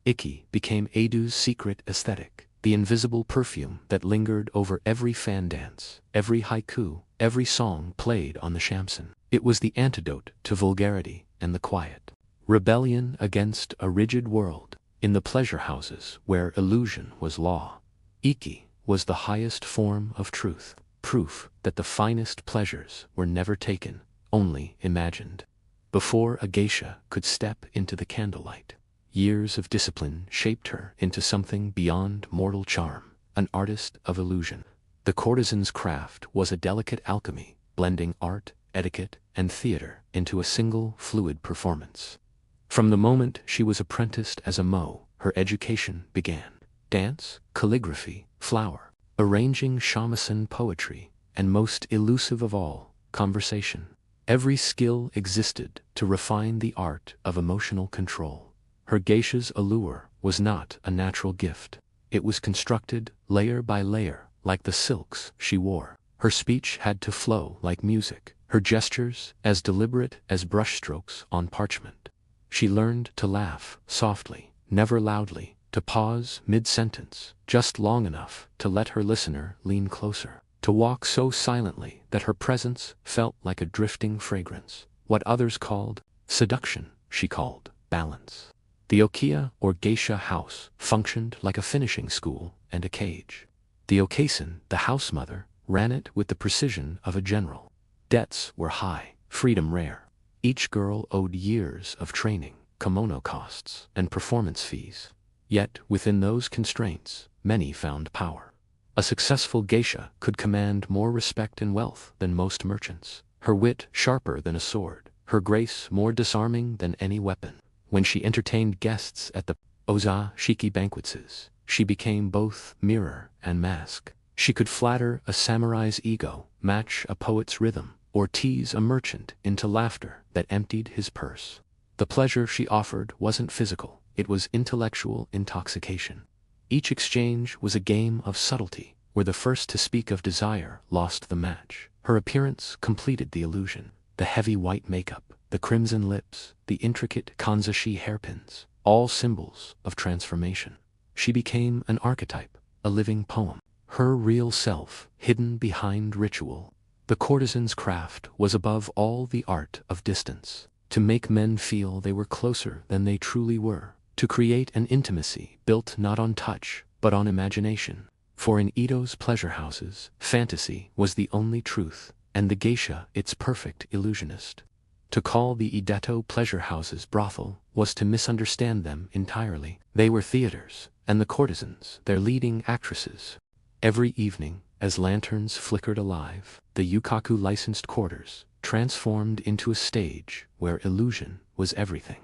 Iki became Eidu's secret aesthetic, the invisible perfume that lingered over every fan dance, every haiku, every song played on the shamisen. It was the antidote to vulgarity and the quiet. Rebellion against a rigid world. In the pleasure houses where illusion was law, Iki was the highest form of truth, proof that the finest pleasures were never taken, only imagined. Before a geisha could step into the candlelight, years of discipline shaped her into something beyond mortal charm, an artist of illusion. The courtesan's craft was a delicate alchemy, blending art, etiquette, and theater into a single fluid performance. From the moment she was apprenticed as a mo, her education began. Dance, calligraphy, flower, arranging shamisen poetry, and most elusive of all, conversation. Every skill existed to refine the art of emotional control. Her geisha's allure was not a natural gift. It was constructed layer by layer, like the silks she wore. Her speech had to flow like music, her gestures as deliberate as brushstrokes on parchment. She learned to laugh softly, never loudly, to pause mid-sentence, just long enough to let her listener lean closer, to walk so silently that her presence felt like a drifting fragrance. What others called seduction, she called balance. The okiya or geisha house functioned like a finishing school and a cage. The okaisen, the house mother, ran it with the precision of a general. Debts were high, freedom rare. Each girl owed years of training, kimono costs, and performance fees. Yet, within those constraints, many found power. A successful geisha could command more respect and wealth than most merchants, her wit sharper than a sword, her grace more disarming than any weapon. When she entertained guests at the Oza Shiki banquets, she became both mirror and mask. She could flatter a samurai's ego, match a poet's rhythm, or tease a merchant into laughter that emptied his purse. The pleasure she offered wasn't physical, it was intellectual intoxication. Each exchange was a game of subtlety, where the first to speak of desire lost the match. Her appearance completed the illusion. The heavy white makeup, the crimson lips, the intricate kanzashi hairpins, all symbols of transformation. She became an archetype, a living poem. her real self, hidden behind ritual. The courtesan's craft was above all the art of distance, to make men feel they were closer than they truly were, to create an intimacy built not on touch, but on imagination. For in Ito's pleasure houses, fantasy was the only truth, and the geisha its perfect illusionist. To call the Ideto pleasure houses brothel was to misunderstand them entirely. They were theaters, and the courtesans their leading actresses. Every evening, as lanterns flickered alive, the yukaku licensed quarters transformed into a stage where illusion was everything.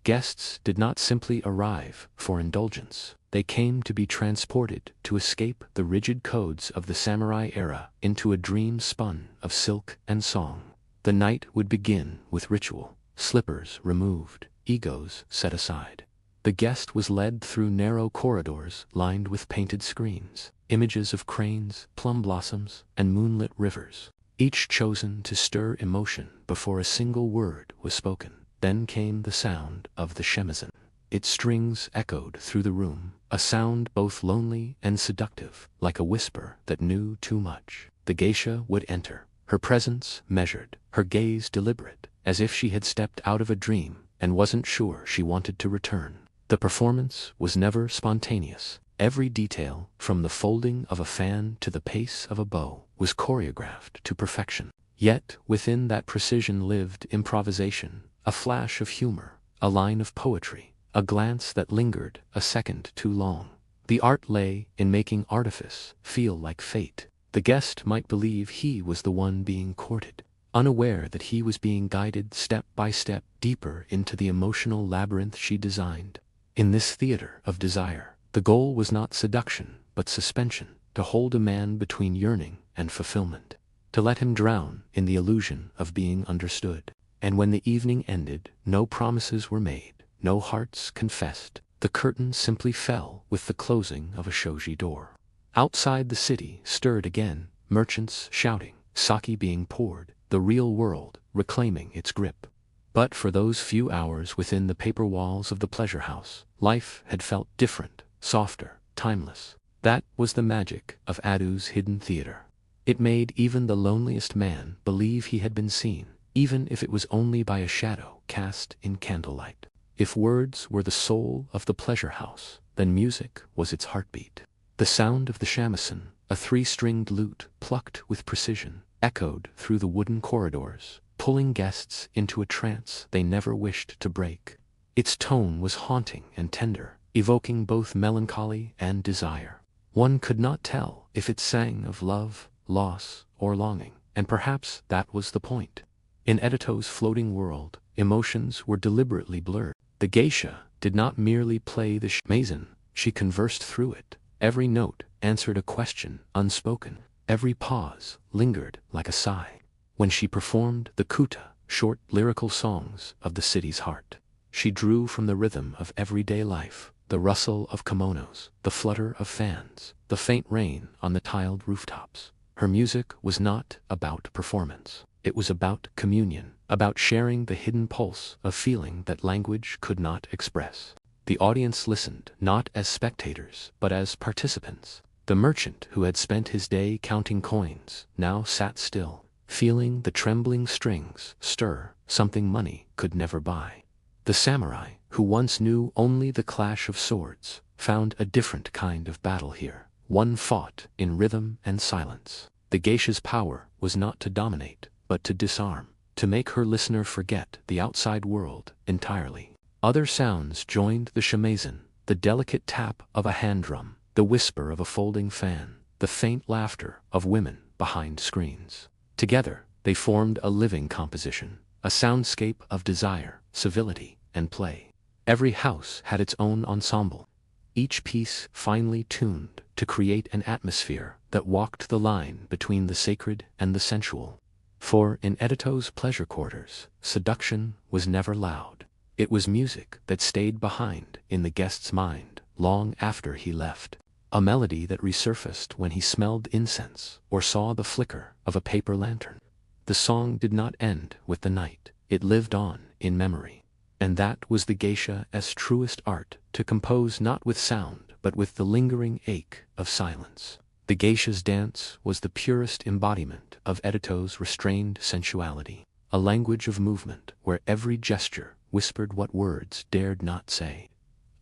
Guests did not simply arrive for indulgence. They came to be transported to escape the rigid codes of the samurai era into a dream spun of silk and song. The night would begin with ritual, slippers removed, egos set aside. The guest was led through narrow corridors lined with painted screens, images of cranes, plum blossoms, and moonlit rivers, each chosen to stir emotion before a single word was spoken. Then came the sound of the shamisen. Its strings echoed through the room, a sound both lonely and seductive, like a whisper that knew too much. The geisha would enter, her presence measured, her gaze deliberate, as if she had stepped out of a dream and wasn't sure she wanted to return. The performance was never spontaneous. Every detail, from the folding of a fan to the pace of a bow, was choreographed to perfection. Yet within that precision lived improvisation, a flash of humor, a line of poetry, a glance that lingered a second too long. The art lay in making artifice feel like fate. The guest might believe he was the one being courted, unaware that he was being guided step by step deeper into the emotional labyrinth she designed. In this theater of desire, the goal was not seduction, but suspension, to hold a man between yearning and fulfillment, to let him drown in the illusion of being understood. And when the evening ended, no promises were made, no hearts confessed. The curtain simply fell with the closing of a shoji door. Outside the city stirred again, merchants shouting, sake being poured, the real world reclaiming its grip. But for those few hours within the paper walls of the pleasure house, life had felt different, softer, timeless. That was the magic of Adu's hidden theater. It made even the loneliest man believe he had been seen, even if it was only by a shadow cast in candlelight. If words were the soul of the pleasure house, then music was its heartbeat. The sound of the shamisen, a three-stringed lute plucked with precision, echoed through the wooden corridors, pulling guests into a trance they never wished to break. Its tone was haunting and tender, evoking both melancholy and desire. One could not tell if it sang of love, loss, or longing, and perhaps that was the point. In Edito's floating world, emotions were deliberately blurred. The geisha did not merely play the shamisen, she conversed through it. Every note answered a question unspoken. Every pause lingered like a sigh. When she performed the kuta, short lyrical songs of the city's heart, she drew from the rhythm of everyday life, the rustle of kimonos, the flutter of fans, the faint rain on the tiled rooftops. Her music was not about performance. It was about communion, about sharing the hidden pulse of feeling that language could not express. The audience listened, not as spectators, but as participants. The merchant who had spent his day counting coins now sat still, feeling the trembling strings stir something money could never buy. The samurai, who once knew only the clash of swords, found a different kind of battle here, one fought in rhythm and silence. The geisha's power was not to dominate, but to disarm, to make her listener forget the outside world entirely. Other sounds joined the shamisen, the delicate tap of a hand drum, the whisper of a folding fan, the faint laughter of women behind screens. Together, they formed a living composition, a soundscape of desire, civility, and play. Every house had its own ensemble, each piece finely tuned to create an atmosphere that walked the line between the sacred and the sensual. For in Edito's pleasure quarters, seduction was never loud. It was music that stayed behind in the guest's mind long after he left. A melody that resurfaced when he smelled incense or saw the flicker of a paper lantern. The song did not end with the night. It lived on in memory. And that was the geisha's truest art, to compose not with sound but with the lingering ache of silence. The geisha's dance was the purest embodiment of Edito's restrained sensuality, a language of movement where every gesture whispered what words dared not say.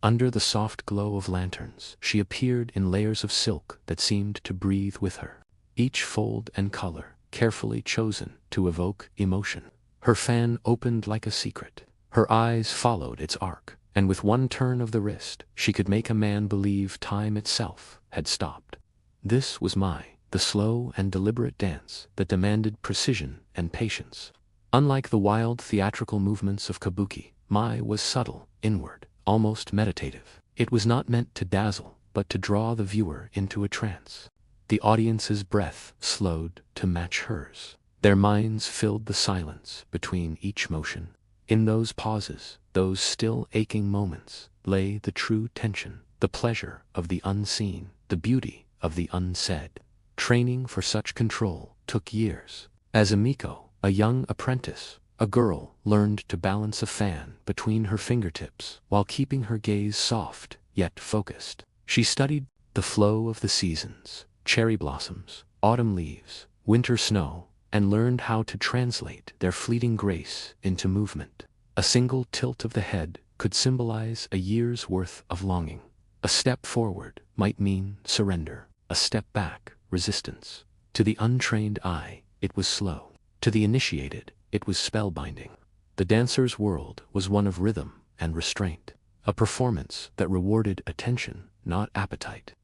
Under the soft glow of lanterns, she appeared in layers of silk that seemed to breathe with her, each fold and color carefully chosen to evoke emotion. Her fan opened like a secret. Her eyes followed its arc, and with one turn of the wrist, she could make a man believe time itself had stopped. This was the slow and deliberate dance that demanded precision and patience. Unlike the wild theatrical movements of kabuki, Mai was subtle, inward, almost meditative. It was not meant to dazzle, but to draw the viewer into a trance. The audience's breath slowed to match hers. Their minds filled the silence between each motion. In those pauses, those still aching moments, lay the true tension, the pleasure of the unseen, the beauty of the unsaid. Training for such control took years. As Emiko, a young apprentice, a girl learned to balance a fan between her fingertips while keeping her gaze soft yet focused. She studied the flow of the seasons, cherry blossoms, autumn leaves, winter snow, and learned how to translate their fleeting grace into movement. A single tilt of the head could symbolize a year's worth of longing. A step forward might mean surrender, a step back, resistance. To the untrained eye, it was slow. To the initiated, it was spellbinding. The dancer's world was one of rhythm and restraint, a performance that rewarded attention, not appetite.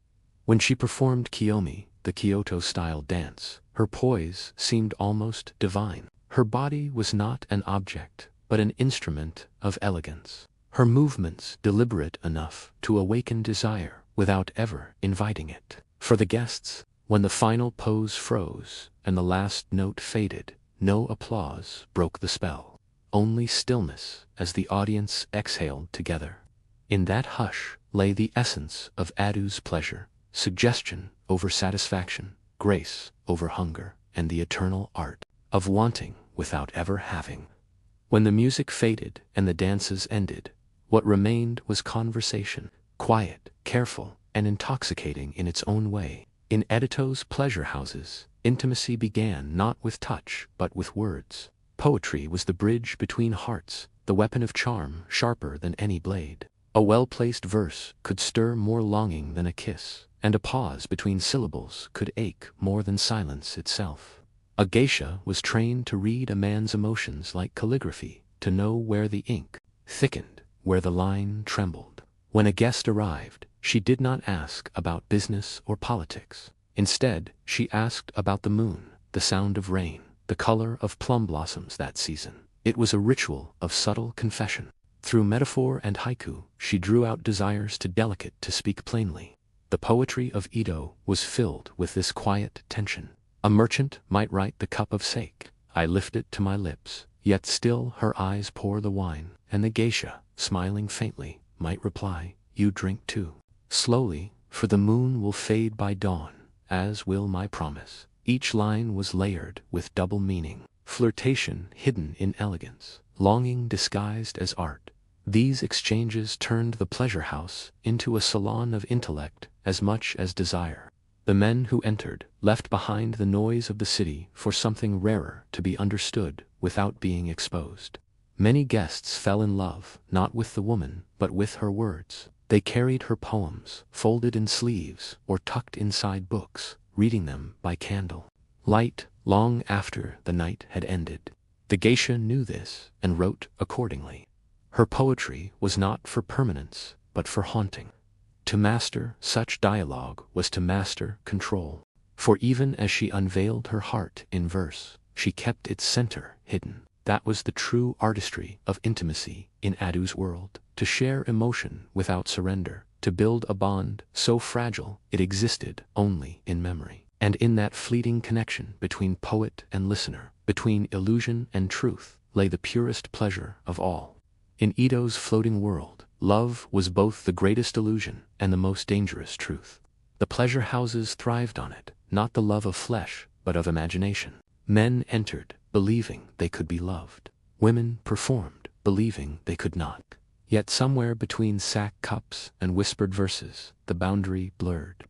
When she performed Kiyomi, the Kyoto-style dance, her poise seemed almost divine. Her body was not an object, but an instrument of elegance. Her movements deliberate enough to awaken desire without ever inviting it. For the guests, when the final pose froze and the last note faded, no applause broke the spell. Only stillness as the audience exhaled together. In that hush lay the essence of Adu's pleasure, suggestion over satisfaction, grace over hunger, and the eternal art of wanting without ever having. When the music faded and the dances ended, what remained was conversation, quiet, careful, and intoxicating in its own way. In Edito's pleasure houses, intimacy began not with touch, but with words. Poetry was the bridge between hearts, the weapon of charm sharper than any blade. A well-placed verse could stir more longing than a kiss, and a pause between syllables could ache more than silence itself. A geisha was trained to read a man's emotions like calligraphy, to know where the ink thickened, where the line trembled. When a guest arrived, she did not ask about business or politics. Instead, she asked about the moon, the sound of rain, the color of plum blossoms that season. It was a ritual of subtle confession. Through metaphor and haiku, she drew out desires too delicate to speak plainly. The poetry of Edo was filled with this quiet tension. A merchant might write the cup of sake, I lift it to my lips, yet still her eyes pour the wine, and the geisha, smiling faintly, might reply, you drink too. Slowly, for the moon will fade by dawn, as will my promise. Each line was layered with double meaning, flirtation hidden in elegance, longing disguised as art. These exchanges turned the pleasure house into a salon of intellect as much as desire. The men who entered left behind the noise of the city for something rarer to be understood without being exposed. Many guests fell in love, not with the woman, but with her words. They carried her poems, folded in sleeves or tucked inside books, reading them by candle light long after the night had ended. The geisha knew this and wrote accordingly. Her poetry was not for permanence, but for haunting. To master such dialogue was to master control. For even as she unveiled her heart in verse, she kept its center hidden. That was the true artistry of intimacy in Adu's world, to share emotion without surrender, to build a bond so fragile it existed only in memory. And in that fleeting connection between poet and listener, between illusion and truth, lay the purest pleasure of all. In Edo's floating world, love was both the greatest illusion and the most dangerous truth. The pleasure houses thrived on it, not the love of flesh, but of imagination. Men entered, believing they could be loved. Women performed, believing they could not. Yet somewhere between sack cups and whispered verses, the boundary blurred.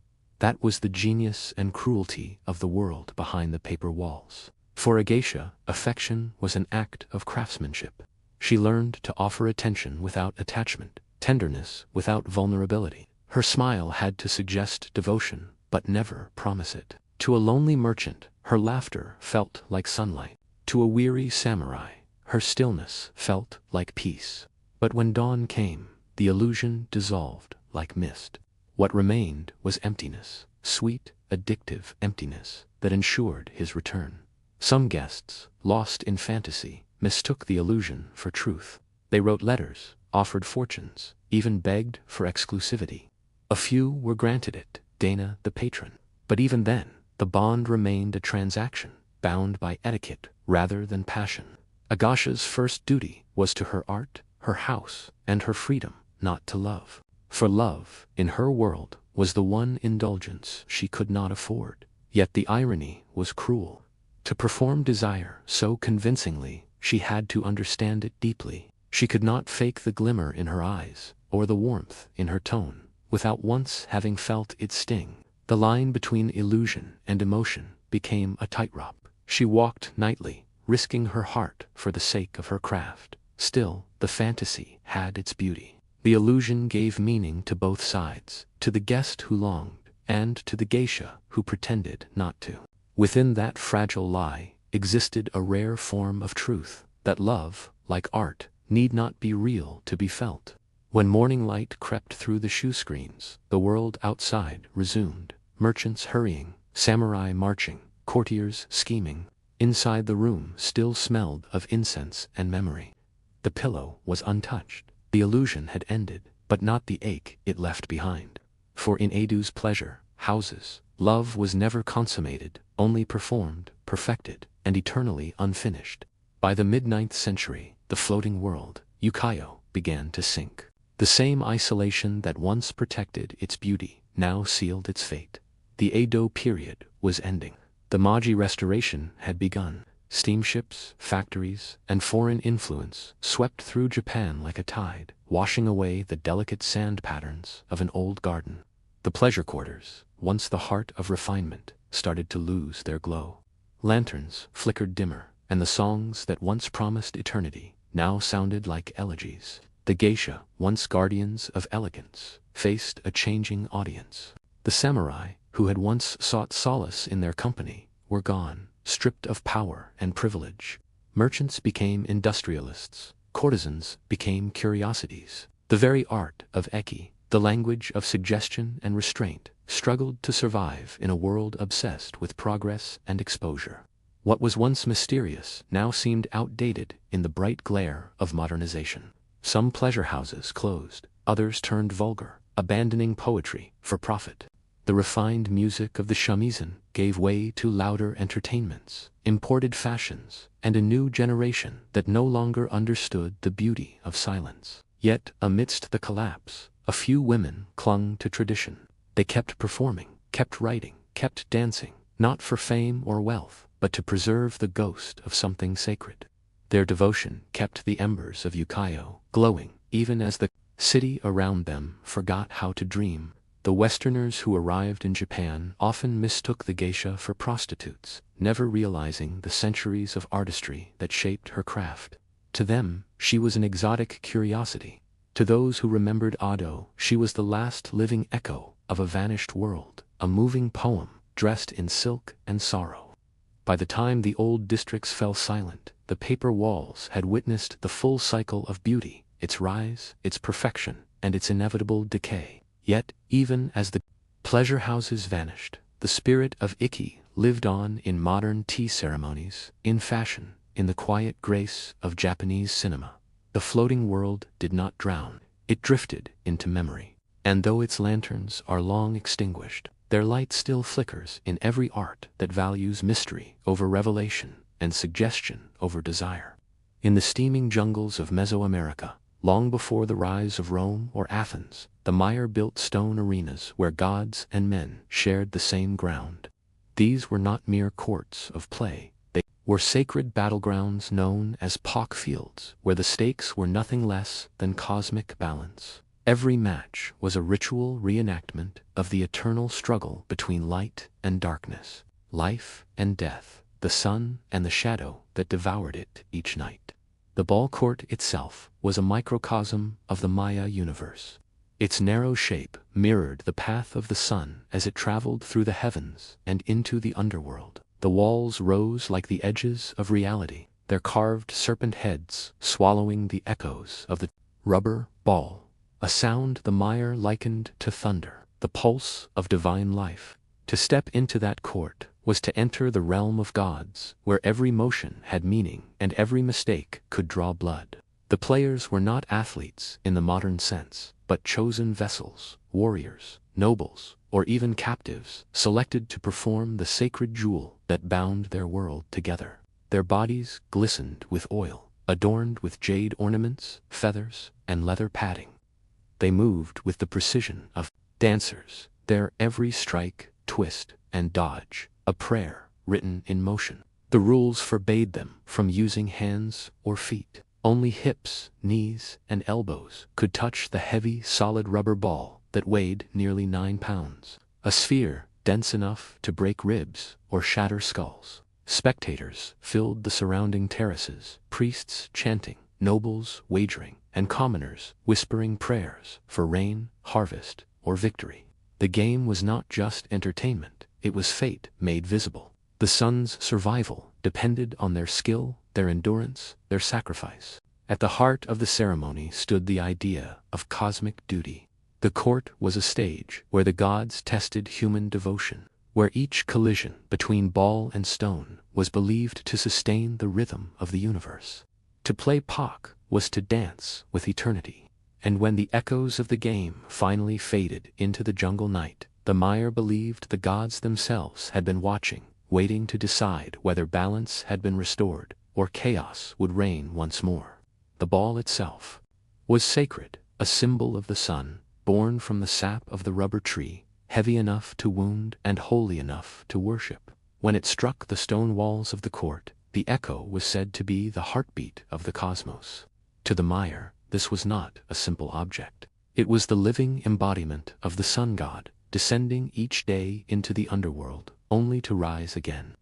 That was the genius and cruelty of the world behind the paper walls. For a geisha, affection was an act of craftsmanship. She learned to offer attention without attachment, tenderness without vulnerability. Her smile had to suggest devotion, but never promise it. To a lonely merchant, her laughter felt like sunlight. To a weary samurai, her stillness felt like peace. But when dawn came, the illusion dissolved like mist. What remained was emptiness, sweet, addictive emptiness that ensured his return. Some guests, lost in fantasy, mistook the illusion for truth. They wrote letters, offered fortunes, even begged for exclusivity. A few were granted it, Dana the patron. But even then, the bond remained a transaction, bound by etiquette rather than passion. A geisha's first duty was to her art, her house, and her freedom, not to love. For love, in her world, was the one indulgence she could not afford. Yet the irony was cruel. To perform desire so convincingly, she had to understand it deeply. She could not fake the glimmer in her eyes, or the warmth in her tone, without once having felt its sting. The line between illusion and emotion became a tightrope. She walked nightly, risking her heart for the sake of her craft. Still, the fantasy had its beauty. The illusion gave meaning to both sides, to the guest who longed, and to the geisha who pretended not to. Within that fragile lie existed a rare form of truth, that love, like art, need not be real to be felt. When morning light crept through the shoe screens, the world outside resumed. Merchants hurrying, samurai marching, courtiers scheming. Inside the room still smelled of incense and memory. The pillow was untouched. The illusion had ended, but not the ache it left behind. For in Edu's pleasure houses, love was never consummated, only performed, perfected, and eternally unfinished. By the mid-9th century, the floating world, Ukiyo, began to sink. The same isolation that once protected its beauty now sealed its fate. The Edo period was ending. The Meiji Restoration had begun. Steamships, factories, and foreign influence swept through Japan like a tide, washing away the delicate sand patterns of an old garden. The pleasure quarters, once the heart of refinement, started to lose their glow. Lanterns flickered dimmer, and the songs that once promised eternity now sounded like elegies. The geisha, once guardians of elegance, faced a changing audience. The samurai, who had once sought solace in their company, were gone, stripped of power and privilege. Merchants became industrialists, courtesans became curiosities. The very art of eki, the language of suggestion and restraint, struggled to survive in a world obsessed with progress and exposure. What was once mysterious now seemed outdated in the bright glare of modernization. Some pleasure houses closed, others turned vulgar, abandoning poetry for profit. The refined music of the shamisen gave way to louder entertainments, imported fashions, and a new generation that no longer understood the beauty of silence. Yet, amidst the collapse, a few women clung to tradition. They kept performing, kept writing, kept dancing, not for fame or wealth, but to preserve the ghost of something sacred. Their devotion kept the embers of Ukiyo glowing, even as the city around them forgot how to dream. The Westerners who arrived in Japan often mistook the geisha for prostitutes, never realizing the centuries of artistry that shaped her craft. To them, she was an exotic curiosity. To those who remembered Ado, she was the last living echo of a vanished world, a moving poem dressed in silk and sorrow. By the time the old districts fell silent, the paper walls had witnessed the full cycle of beauty, its rise, its perfection, and its inevitable decay. Yet, even as the pleasure houses vanished, the spirit of Ikki lived on in modern tea ceremonies, in fashion, in the quiet grace of Japanese cinema. The floating world did not drown, it drifted into memory. And though its lanterns are long extinguished, their light still flickers in every art that values mystery over revelation and suggestion over desire. In the steaming jungles of Mesoamerica, long before the rise of Rome or Athens, the Maya built stone arenas where gods and men shared the same ground. These were not mere courts of play. They were sacred battlegrounds known as pock fields, where the stakes were nothing less than cosmic balance. Every match was a ritual reenactment of the eternal struggle between light and darkness, life and death, the sun and the shadow that devoured it each night. The ball court itself was a microcosm of the Maya universe. Its narrow shape mirrored the path of the sun as it traveled through the heavens and into the underworld. The walls rose like the edges of reality, their carved serpent heads swallowing the echoes of the rubber ball, a sound the Maya likened to thunder, the pulse of divine life. To step into that court was to enter the realm of gods, where every motion had meaning and every mistake could draw blood. The players were not athletes in the modern sense, but chosen vessels, warriors, nobles, or even captives, selected to perform the sacred jewel that bound their world together. Their bodies glistened with oil, adorned with jade ornaments, feathers, and leather padding. They moved with the precision of dancers, their every strike, twist, and dodge a prayer written in motion. The rules forbade them from using hands or feet. Only hips, knees, and elbows could touch the heavy, solid rubber ball that weighed nearly 9 pounds, a sphere dense enough to break ribs or shatter skulls. Spectators filled the surrounding terraces, priests chanting, nobles wagering, and commoners whispering prayers for rain, harvest, or victory. The game was not just entertainment, it was fate made visible. The sun's survival depended on their skill, their endurance, their sacrifice. At the heart of the ceremony stood the idea of cosmic duty. The court was a stage where the gods tested human devotion, where each collision between ball and stone was believed to sustain the rhythm of the universe. To play Pak was to dance with eternity. And when the echoes of the game finally faded into the jungle night, the Maya believed the gods themselves had been watching, waiting to decide whether balance had been restored or chaos would reign once more. The ball itself was sacred, a symbol of the sun, born from the sap of the rubber tree, heavy enough to wound and holy enough to worship. When it struck the stone walls of the court, the echo was said to be the heartbeat of the cosmos. To the Maya, this was not a simple object. It was the living embodiment of the sun god, descending each day into the underworld, only to rise again.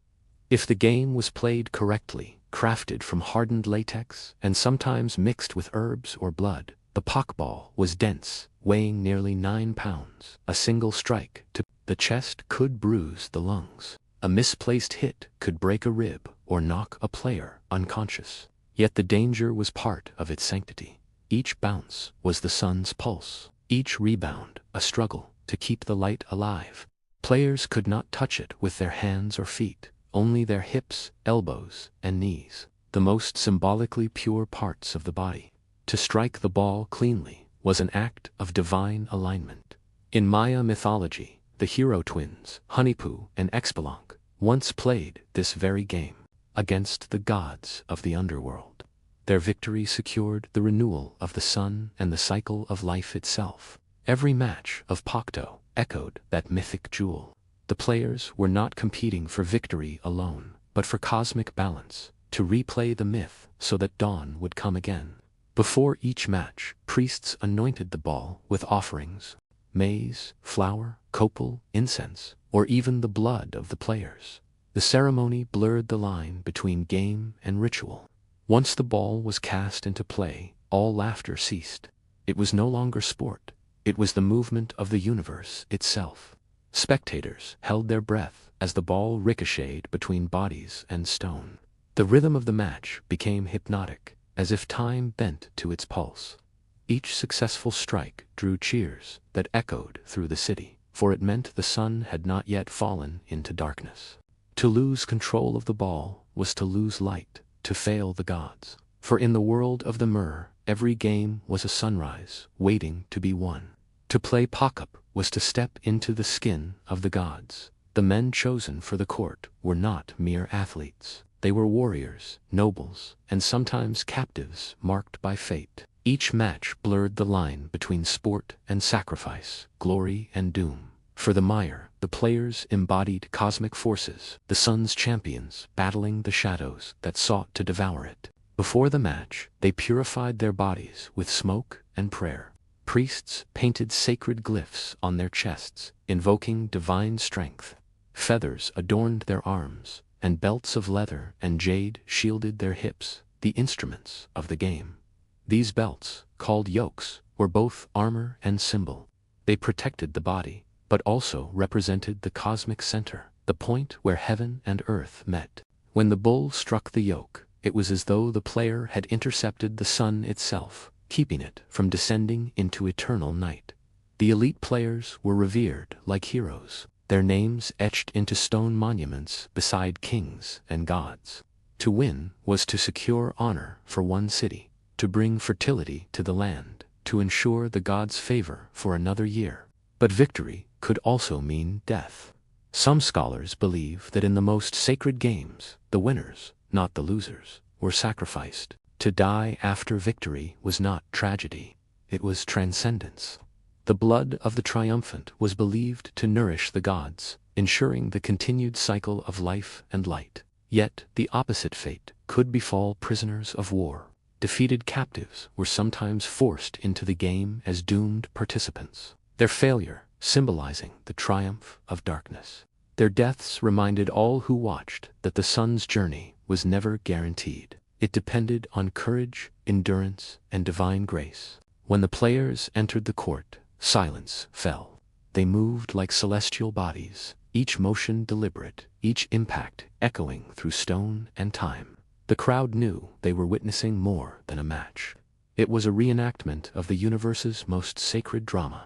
If the game was played correctly, crafted from hardened latex and sometimes mixed with herbs or blood, the Pak ball was dense, weighing nearly 9 pounds. A single strike to the chest could bruise the lungs. A misplaced hit could break a rib or knock a player unconscious. Yet the danger was part of its sanctity. Each bounce was the sun's pulse, each rebound a struggle to keep the light alive. Players could not touch it with their hands or feet, only their hips, elbows, and knees, the most symbolically pure parts of the body. To strike the ball cleanly was an act of divine alignment. In Maya mythology, the hero twins, Honeypoo and Xbalanque, once played this very game against the gods of the underworld. Their victory secured the renewal of the sun and the cycle of life itself. Every match of Pakto echoed that mythic jewel. The players were not competing for victory alone, but for cosmic balance, to replay the myth so that dawn would come again. Before each match, priests anointed the ball with offerings, maize, flour, copal, incense, or even the blood of the players. The ceremony blurred the line between game and ritual. Once the ball was cast into play, all laughter ceased. It was no longer sport. It was the movement of the universe itself. Spectators held their breath as the ball ricocheted between bodies and stone. The rhythm of the match became hypnotic, as if time bent to its pulse. Each successful strike drew cheers that echoed through the city, for it meant the sun had not yet fallen into darkness. To lose control of the ball was to lose light, to fail the gods. For in the world of the Mer, every game was a sunrise, waiting to be won. To play Pakup was to step into the skin of the gods. The men chosen for the court were not mere athletes. They were warriors, nobles, and sometimes captives marked by fate. Each match blurred the line between sport and sacrifice, glory and doom. For the Maya, the players embodied cosmic forces, the sun's champions battling the shadows that sought to devour it. Before the match, they purified their bodies with smoke and prayer. Priests painted sacred glyphs on their chests, invoking divine strength. Feathers adorned their arms, and belts of leather and jade shielded their hips, the instruments of the game. These belts, called yokes, were both armor and symbol. They protected the body, but also represented the cosmic center, the point where heaven and earth met. When the bull struck the yoke, it was as though the player had intercepted the sun itself, keeping it from descending into eternal night. The elite players were revered like heroes, their names etched into stone monuments beside kings and gods. To win was to secure honor for one city, to bring fertility to the land, to ensure the gods' favor for another year. But victory could also mean death. Some scholars believe that in the most sacred games, the winners, not the losers, were sacrificed. To die after victory was not tragedy, it was transcendence. The blood of the triumphant was believed to nourish the gods, ensuring the continued cycle of life and light. Yet the opposite fate could befall prisoners of war. Defeated captives were sometimes forced into the game as doomed participants, their failure symbolizing the triumph of darkness. Their deaths reminded all who watched that the sun's journey was never guaranteed. It depended on courage, endurance, and divine grace. When the players entered the court, silence fell. They moved like celestial bodies, each motion deliberate, each impact echoing through stone and time. The crowd knew they were witnessing more than a match. It was a reenactment of the universe's most sacred drama.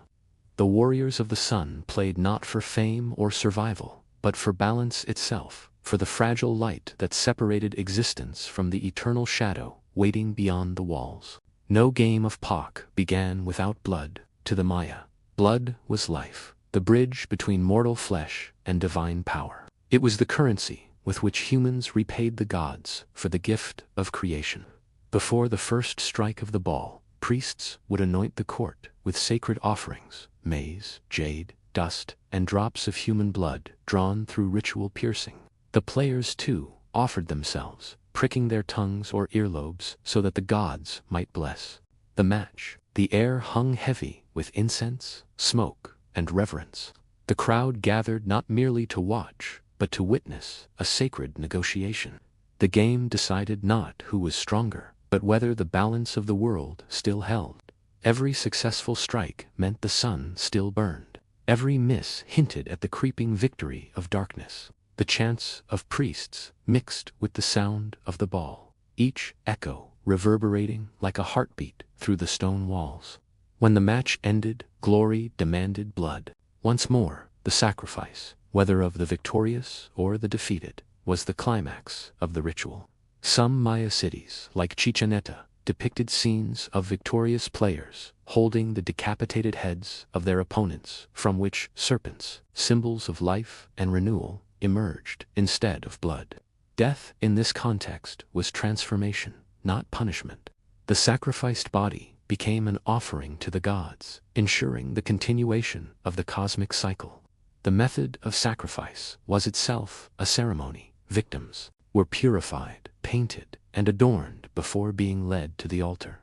The warriors of the sun played not for fame or survival, but for balance itself, for the fragile light that separated existence from the eternal shadow waiting beyond the walls. No game of Pak began without blood. To the Maya, blood was life, the bridge between mortal flesh and divine power. It was the currency with which humans repaid the gods for the gift of creation. Before the first strike of the ball, priests would anoint the court with sacred offerings, maize, jade, dust, and drops of human blood drawn through ritual piercing. The players, too, offered themselves, pricking their tongues or earlobes so that the gods might bless the match. The air hung heavy with incense, smoke, and reverence. The crowd gathered not merely to watch, but to witness a sacred negotiation. The game decided not who was stronger, but whether the balance of the world still held. Every successful strike meant the sun still burned. Every miss hinted at the creeping victory of darkness. The chants of priests mixed with the sound of the ball, each echo reverberating like a heartbeat through the stone walls. When the match ended, glory demanded blood. Once more, the sacrifice, whether of the victorious or the defeated, was the climax of the ritual. Some Maya cities, like Chichen Itza, depicted scenes of victorious players holding the decapitated heads of their opponents, from which serpents, symbols of life and renewal, emerged instead of blood. Death in this context was transformation, not punishment. The sacrificed body became an offering to the gods, ensuring the continuation of the cosmic cycle. The method of sacrifice was itself a ceremony. Victims were purified, painted, and adorned before being led to the altar.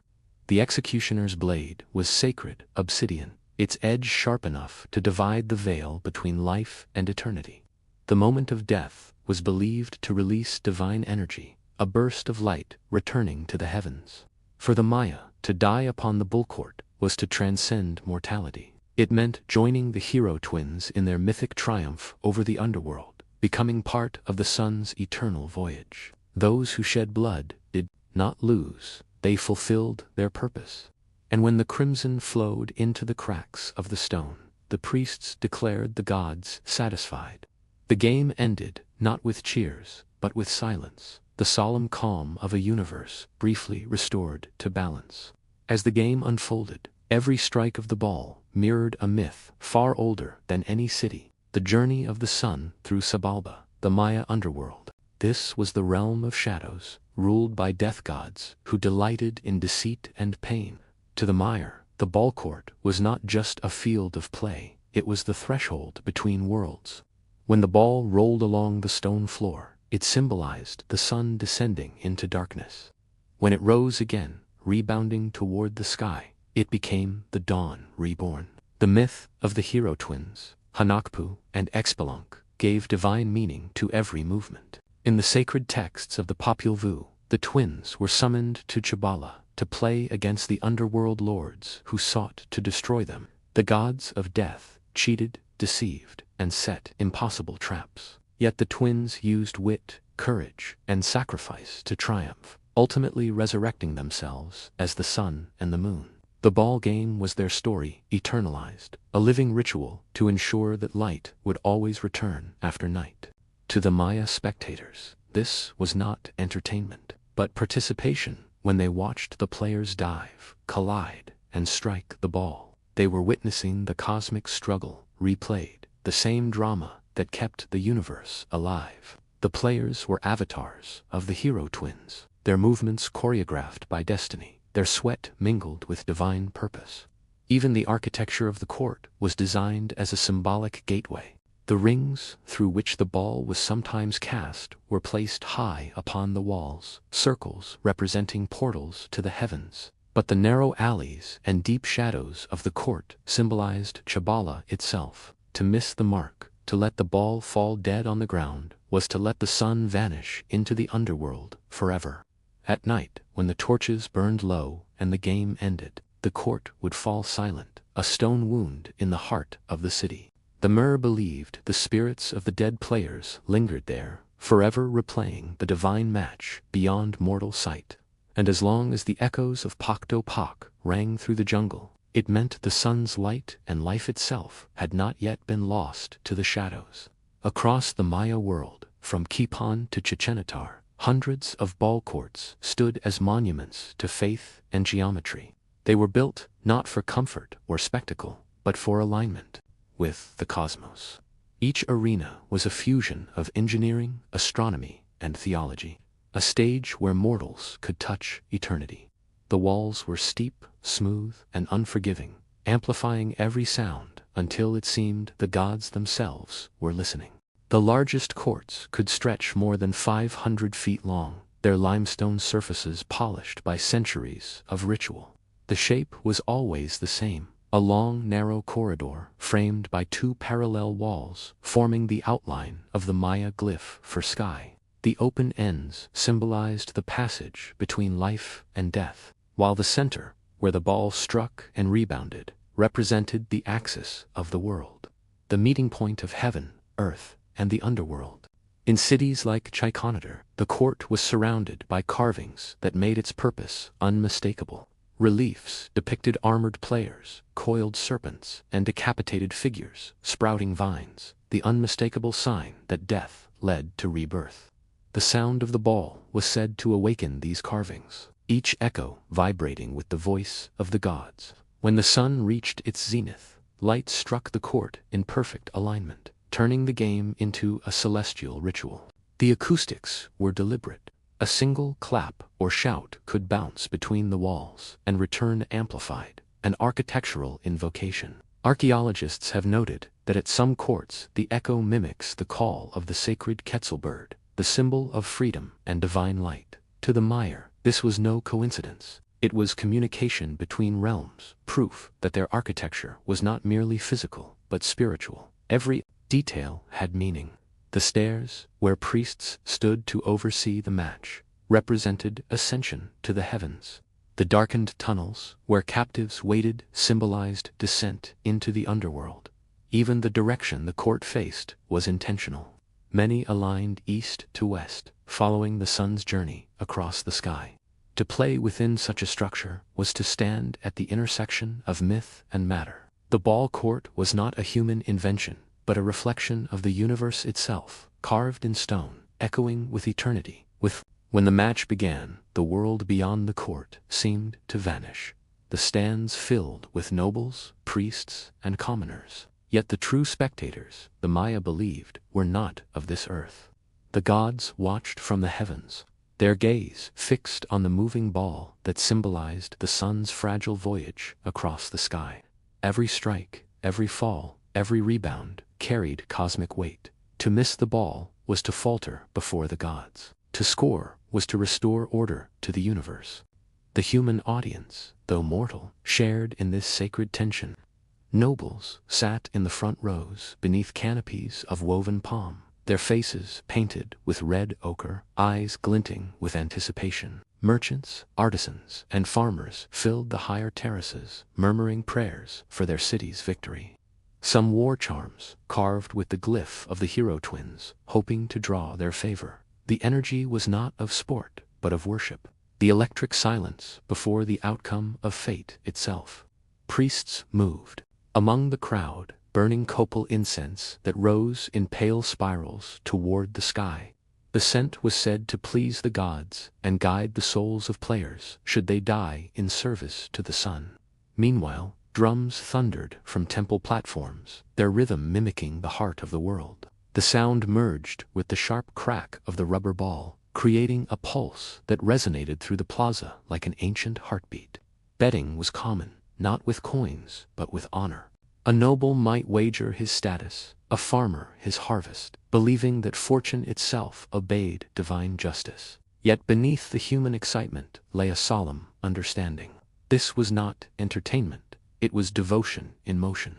The executioner's blade was sacred obsidian, its edge sharp enough to divide the veil between life and eternity. The moment of death was believed to release divine energy, a burst of light returning to the heavens. For the Maya, to die upon the bull court was to transcend mortality. It meant joining the hero twins in their mythic triumph over the underworld, becoming part of the sun's eternal voyage. Those who shed blood did not lose, they fulfilled their purpose. And when the crimson flowed into the cracks of the stone, the priests declared the gods satisfied. The game ended, not with cheers, but with silence, the solemn calm of a universe briefly restored to balance. As the game unfolded, every strike of the ball mirrored a myth far older than any city, the journey of the sun through Sabalba, the Maya underworld. This was the realm of shadows, ruled by death gods who delighted in deceit and pain. To the Maya, the ball court was not just a field of play, it was the threshold between worlds. When the ball rolled along the stone floor, it symbolized the sun descending into darkness. When it rose again, rebounding toward the sky, It became the dawn reborn. The myth of the hero twins, Hanakpu and Xpelunk, gave divine meaning to every movement. In the sacred texts of the Popol Vuh, the twins were summoned to Chabala to play against the underworld lords who sought to destroy them. The gods of death cheated, deceived, and set impossible traps. Yet the twins used wit, courage, and sacrifice to triumph, ultimately resurrecting themselves as the sun and the moon. The ball game was their story eternalized, a living ritual to ensure that light would always return after night. To the Maya spectators, this was not entertainment, but participation. When they watched the players dive, collide, and strike the ball, they were witnessing the cosmic struggle replayed, the same drama that kept the universe alive. The players were avatars of the hero twins, their movements choreographed by destiny, their sweat mingled with divine purpose. Even the architecture of the court was designed as a symbolic gateway. The rings through which the ball was sometimes cast were placed high upon the walls, circles representing portals to the heavens. But the narrow alleys and deep shadows of the court symbolized Chabala itself. To miss the mark, to let the ball fall dead on the ground, was to let the sun vanish into the underworld forever. At night, when the torches burned low and the game ended, the court would fall silent, a stone wound in the heart of the city. The Mer believed the spirits of the dead players lingered there, forever replaying the divine match beyond mortal sight. And as long as the echoes of Pakto Pak rang through the jungle, it meant the sun's light and life itself had not yet been lost to the shadows. Across the Maya world, from Kipan to Chichen Itzá, hundreds of ball courts stood as monuments to faith and geometry. They were built not for comfort or spectacle, but for alignment with the cosmos. Each arena was a fusion of engineering, astronomy, and theology, a stage where mortals could touch eternity. The walls were steep, smooth, and unforgiving, amplifying every sound until it seemed the gods themselves were listening. The largest courts could stretch more than 500 feet long, their limestone surfaces polished by centuries of ritual. The shape was always the same, a long, narrow corridor framed by two parallel walls, forming the outline of the Maya glyph for sky. The open ends symbolized the passage between life and death, while the center, where the ball struck and rebounded, represented the axis of the world, the meeting point of heaven, earth, and the underworld. In cities like Chaikonadar, the court was surrounded by carvings that made its purpose unmistakable. Reliefs depicted armored players, coiled serpents, and decapitated figures, sprouting vines, the unmistakable sign that death led to rebirth. The sound of the ball was said to awaken these carvings, each echo vibrating with the voice of the gods. When the sun reached its zenith, light struck the court in perfect alignment, turning the game into a celestial ritual. The acoustics were deliberate. A single clap or shout could bounce between the walls and return amplified, an architectural invocation. Archaeologists have noted that at some courts the echo mimics the call of the sacred Quetzal bird, the symbol of freedom and divine light. To the Maya, this was no coincidence. It was communication between realms, proof that their architecture was not merely physical but spiritual. Every detail had meaning. The stairs, where priests stood to oversee the match, represented ascension to the heavens. The darkened tunnels, where captives waited, symbolized descent into the underworld. Even the direction the court faced was intentional. Many aligned east to west, following the sun's journey across the sky. To play within such a structure was to stand at the intersection of myth and matter. The ball court was not a human invention, but a reflection of the universe itself, carved in stone, echoing with eternity. When the match began, the world beyond the court seemed to vanish. The stands filled with nobles, priests, and commoners. Yet the true spectators, the Maya believed, were not of this earth. The gods watched from the heavens, their gaze fixed on the moving ball that symbolized the sun's fragile voyage across the sky. Every strike, every fall, every rebound carried cosmic weight. To miss the ball was to falter before the gods. To score was to restore order to the universe. The human audience, though mortal, shared in this sacred tension. Nobles sat in the front rows beneath canopies of woven palm, their faces painted with red ochre, eyes glinting with anticipation. Merchants, artisans, and farmers filled the higher terraces, murmuring prayers for their city's victory. Some wore charms, carved with the glyph of the hero twins, hoping to draw their favor. The energy was not of sport, but of worship. The electric silence before the outcome of fate itself. Priests moved among the crowd, burning copal incense that rose in pale spirals toward the sky. The scent was said to please the gods and guide the souls of players should they die in service to the sun. Meanwhile, drums thundered from temple platforms, their rhythm mimicking the heart of the world. The sound merged with the sharp crack of the rubber ball, creating a pulse that resonated through the plaza like an ancient heartbeat. Betting was common, not with coins, but with honor. A noble might wager his status, a farmer his harvest, believing that fortune itself obeyed divine justice. Yet beneath the human excitement lay a solemn understanding. This was not entertainment, it was devotion in motion.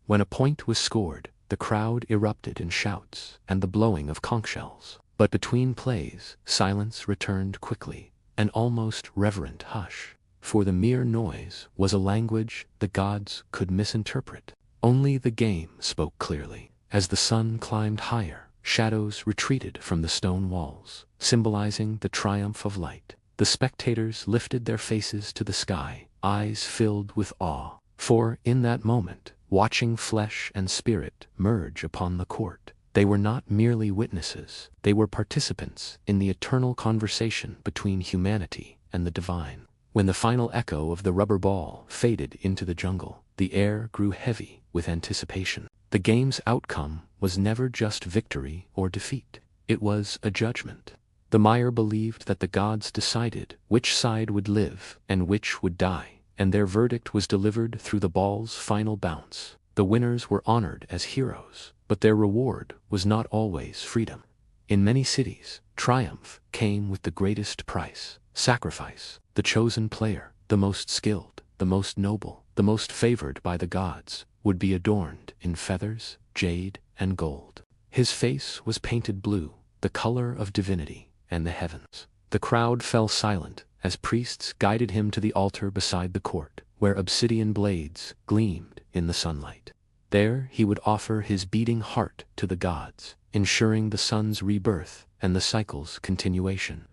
When a point was scored, the crowd erupted in shouts and the blowing of conch shells. But between plays, silence returned quickly, an almost reverent hush. For the mere noise was a language the gods could misinterpret. Only the game spoke clearly. As the sun climbed higher, shadows retreated from the stone walls, symbolizing the triumph of light. The spectators lifted their faces to the sky, eyes filled with awe. For in that moment, watching flesh and spirit merge upon the court, they were not merely witnesses, they were participants in the eternal conversation between humanity and the divine. When the final echo of the rubber ball faded into the jungle, the air grew heavy with anticipation. The game's outcome was never just victory or defeat. It was a judgment. The Mire believed that the gods decided which side would live and which would die, and their verdict was delivered through the ball's final bounce. The winners were honored as heroes, but their reward was not always freedom. In many cities, triumph came with the greatest price, sacrifice. The chosen player, the most skilled, the most noble, the most favored by the gods, would be adorned in feathers, jade, and gold. His face was painted blue, the color of divinity and the heavens. The crowd fell silent as priests guided him to the altar beside the court, where obsidian blades gleamed in the sunlight. There he would offer his beating heart to the gods, ensuring the sun's rebirth and the cycle's continuation.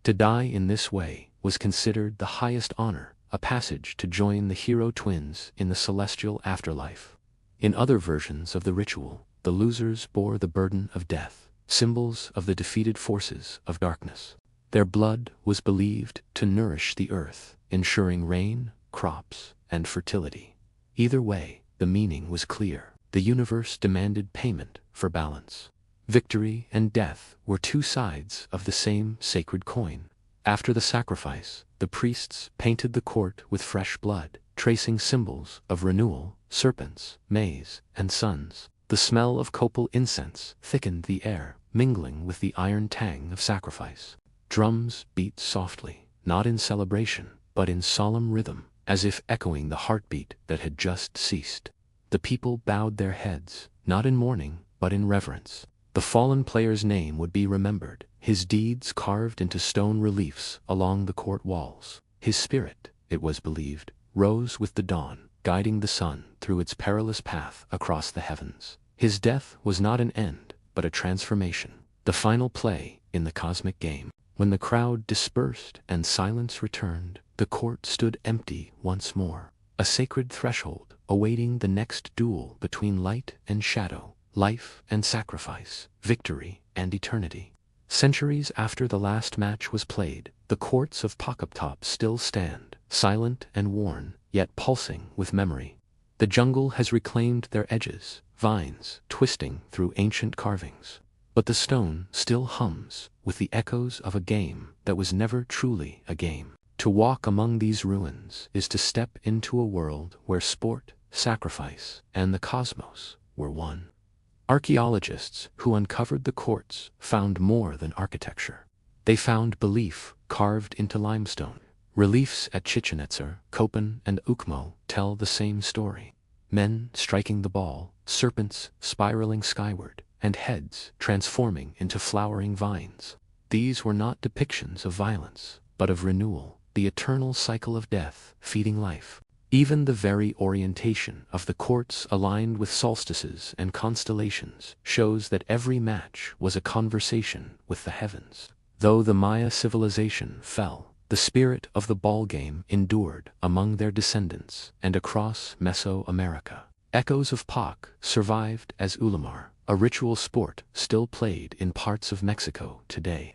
To die in this way was considered the highest honor, a passage to join the hero twins in the celestial afterlife. In other versions of the ritual, the losers bore the burden of death, symbols of the defeated forces of darkness. Their blood was believed to nourish the earth, ensuring rain, crops, and fertility. Either way, the meaning was clear. The universe demanded payment for balance. Victory and death were two sides of the same sacred coin. After the sacrifice, the priests painted the court with fresh blood, tracing symbols of renewal, serpents, maize, and suns. The smell of copal incense thickened the air, mingling with the iron tang of sacrifice. Drums beat softly, not in celebration, but in solemn rhythm, as if echoing the heartbeat that had just ceased. The people bowed their heads, not in mourning, but in reverence. The fallen player's name would be remembered, his deeds carved into stone reliefs along the court walls. His spirit, it was believed, rose with the dawn, guiding the sun through its perilous path across the heavens. His death was not an end, but a transformation, the final play in the cosmic game. When the crowd dispersed and silence returned, the court stood empty once more, a sacred threshold awaiting the next duel between light and shadow, life and sacrifice, victory and eternity. Centuries after the last match was played, the courts of Pakoptop still stand, silent and worn, yet pulsing with memory. The jungle has reclaimed their edges, vines twisting through ancient carvings. But the stone still hums with the echoes of a game that was never truly a game. To walk among these ruins is to step into a world where sport, sacrifice, and the cosmos were one. Archaeologists who uncovered the courts found more than architecture. They found belief carved into limestone, Reliefs at Chichen Itza, Copan, and Ucmo tell the same story. Men striking the ball, serpents spiraling skyward, and heads transforming into flowering vines. These were not depictions of violence, but of renewal, the eternal cycle of death feeding life. Even the very orientation of the courts aligned with solstices and constellations shows that every match was a conversation with the heavens. Though the Maya civilization fell, the spirit of the ball game endured among their descendants and across Mesoamerica. Echoes of Pac survived as Ulamar, a ritual sport still played in parts of Mexico today.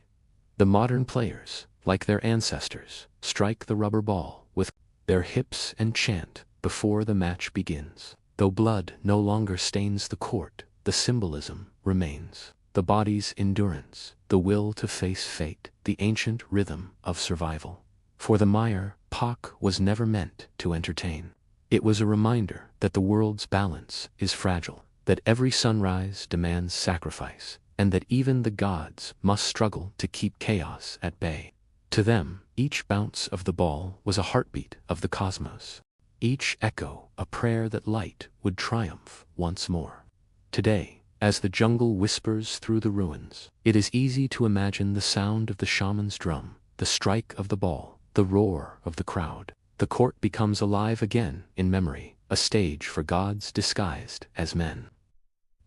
The modern players, like their ancestors, strike the rubber ball with their hips and chant before the match begins. Though blood no longer stains the court, the symbolism remains. The body's endurance, the will to face fate, the ancient rhythm of survival. For the Maya, Pac was never meant to entertain. It was a reminder that the world's balance is fragile, that every sunrise demands sacrifice, and that even the gods must struggle to keep chaos at bay. To them, each bounce of the ball was a heartbeat of the cosmos. Each echo a prayer that light would triumph once more. Today, as the jungle whispers through the ruins, it is easy to imagine the sound of the shaman's drum, the strike of the ball, the roar of the crowd. The court becomes alive again in memory, a stage for gods disguised as men.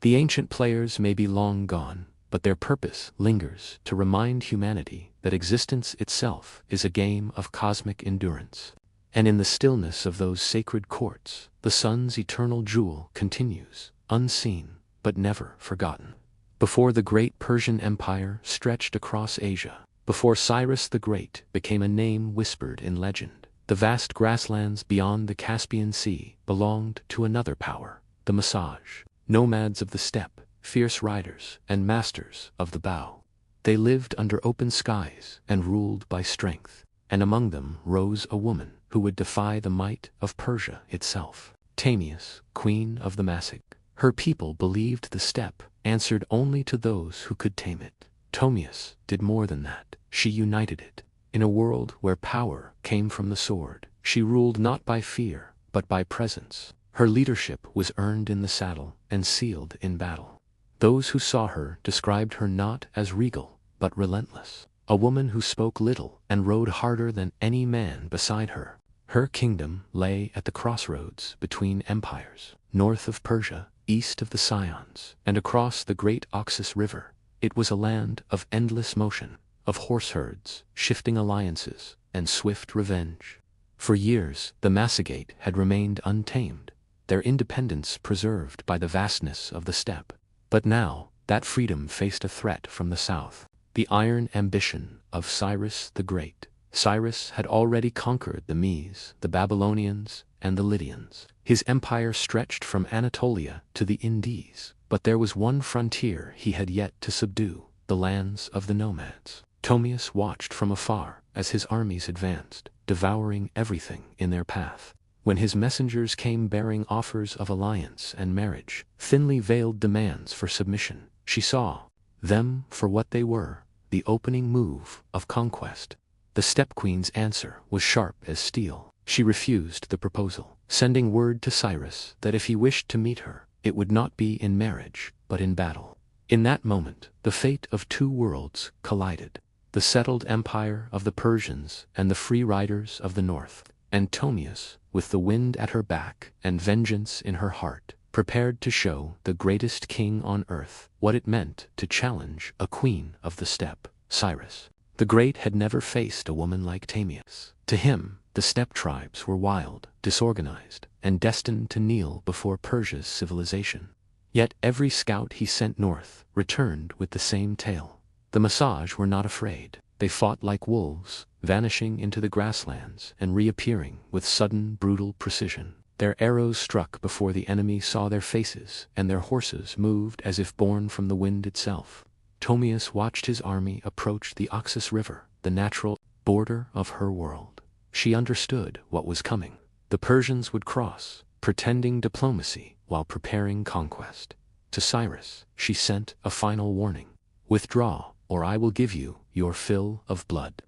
The ancient players may be long gone, but their purpose lingers to remind humanity that existence itself is a game of cosmic endurance. And in the stillness of those sacred courts, the sun's eternal jewel continues, unseen but never forgotten. Before the great Persian Empire stretched across Asia, before Cyrus the Great became a name whispered in legend, the vast grasslands beyond the Caspian Sea belonged to another power, the Massage. Nomads of the steppe, fierce riders, and masters of the bow. They lived under open skies and ruled by strength, and among them rose a woman who would defy the might of Persia itself. Tamias, queen of the Massig. Her people believed the steppe answered only to those who could tame it. Tomius did more than that. She united it. In a world where power came from the sword, she ruled not by fear, but by presence. Her leadership was earned in the saddle and sealed in battle. Those who saw her described her not as regal, but relentless. A woman who spoke little and rode harder than any man beside her. Her kingdom lay at the crossroads between empires, north of Persia, east of the Scions, and across the great Oxus River. It was a land of endless motion, of horse herds, shifting alliances, and swift revenge. For years, the Massagate had remained untamed, their independence preserved by the vastness of the steppe. But now, that freedom faced a threat from the south, the iron ambition of Cyrus the Great. Cyrus had already conquered the Medes, the Babylonians, and the Lydians. His empire stretched from Anatolia to the Indies, but there was one frontier he had yet to subdue, the lands of the nomads. Tomius watched from afar as his armies advanced, devouring everything in their path. When his messengers came bearing offers of alliance and marriage, thinly veiled demands for submission, she saw them for what they were, the opening move of conquest. The steppe queen's answer was sharp as steel. She refused the proposal, sending word to Cyrus that if he wished to meet her, it would not be in marriage, but in battle. In that moment, the fate of two worlds collided, the settled empire of the Persians and the free riders of the north. And Tomius, with the wind at her back and vengeance in her heart, prepared to show the greatest king on earth what it meant to challenge a queen of the steppe, Cyrus. The Great had never faced a woman like Tamias. To him, the steppe tribes were wild, disorganized, and destined to kneel before Persia's civilization. Yet every scout he sent north returned with the same tale. The Massage were not afraid. They fought like wolves, vanishing into the grasslands and reappearing with sudden, brutal precision. Their arrows struck before the enemy saw their faces, and their horses moved as if borne from the wind itself. Tomius watched his army approach the Oxus River, the natural border of her world. She understood what was coming. The Persians would cross, pretending diplomacy while preparing conquest. To Cyrus, she sent a final warning. Withdraw, or I will give you your fill of blood.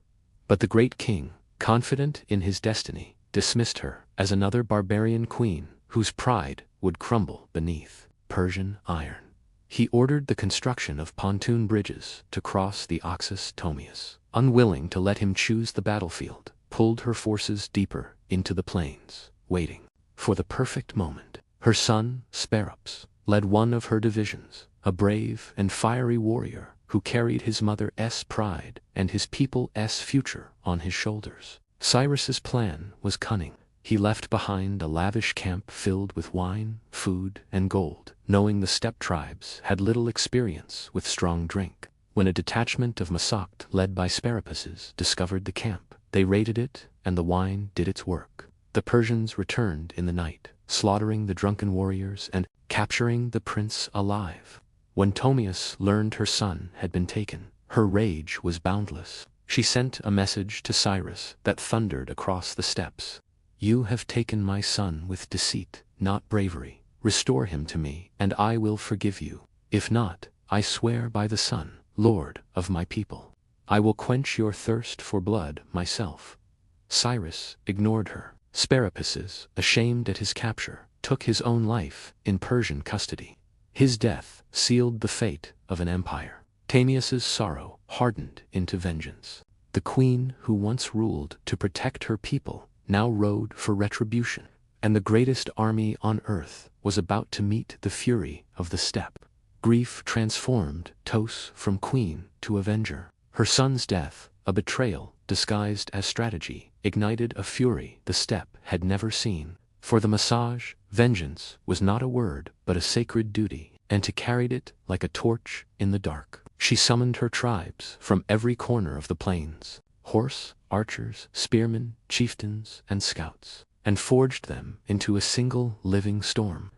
But the great king, confident in his destiny, dismissed her as another barbarian queen whose pride would crumble beneath Persian iron. He ordered the construction of pontoon bridges to cross the Oxus. Tomius, unwilling to let him choose the battlefield, pulled her forces deeper into the plains, waiting for the perfect moment. Her son, Sperops, led one of her divisions, a brave and fiery warrior who carried his mother's pride and his people's future on his shoulders. Cyrus's plan was cunning. He left behind a lavish camp filled with wine, food, and gold, knowing the steppe tribes had little experience with strong drink. When a detachment of Massakt led by Speropes discovered the camp, they raided it, and the wine did its work. The Persians returned in the night, slaughtering the drunken warriors and capturing the prince alive. When Tomius learned her son had been taken, her rage was boundless. She sent a message to Cyrus that thundered across the steppes. "You have taken my son with deceit, not bravery. Restore him to me, and I will forgive you. If not, I swear by the sun, Lord of my people, I will quench your thirst for blood myself." Cyrus ignored her. Speropes, ashamed at his capture, took his own life in Persian custody. His death sealed the fate of an empire. Tamius's sorrow hardened into vengeance. The queen who once ruled to protect her people now rode for retribution, and the greatest army on earth was about to meet the fury of the steppe. Grief transformed Tos from queen to avenger. Her son's death, a betrayal disguised as strategy, ignited a fury the steppe had never seen. For the Massage, vengeance was not a word but a sacred duty, and to carry it like a torch in the dark. She summoned her tribes from every corner of the plains, horse, archers, spearmen, chieftains, and scouts, and forged them into a single living storm.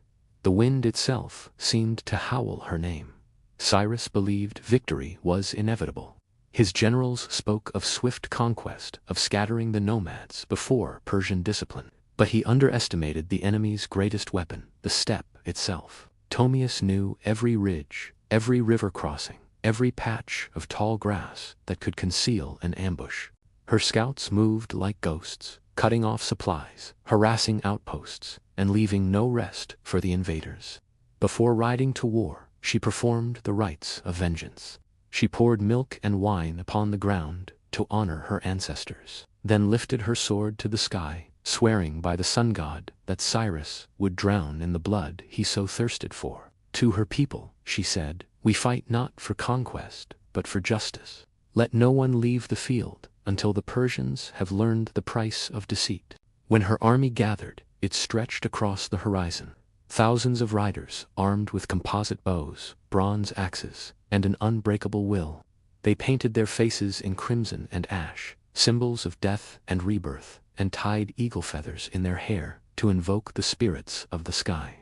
The wind itself seemed to howl her name. Cyrus believed victory was inevitable. His generals spoke of swift conquest, of scattering the nomads before Persian discipline. But he underestimated the enemy's greatest weapon, the steppe itself. Tomius knew every ridge, every river crossing, every patch of tall grass that could conceal an ambush. Her scouts moved like ghosts, cutting off supplies, harassing outposts, and leaving no rest for the invaders. Before riding to war, she performed the rites of vengeance. She poured milk and wine upon the ground to honor her ancestors, then lifted her sword to the sky, swearing by the sun god that Cyrus would drown in the blood he so thirsted for. To her people, she said, "We fight not for conquest, but for justice. Let no one leave the field until the Persians have learned the price of deceit." When her army gathered, it stretched across the horizon. Thousands of riders, armed with composite bows, bronze axes, and an unbreakable will. They painted their faces in crimson and ash, symbols of death and rebirth, and tied eagle feathers in their hair to invoke the spirits of the sky.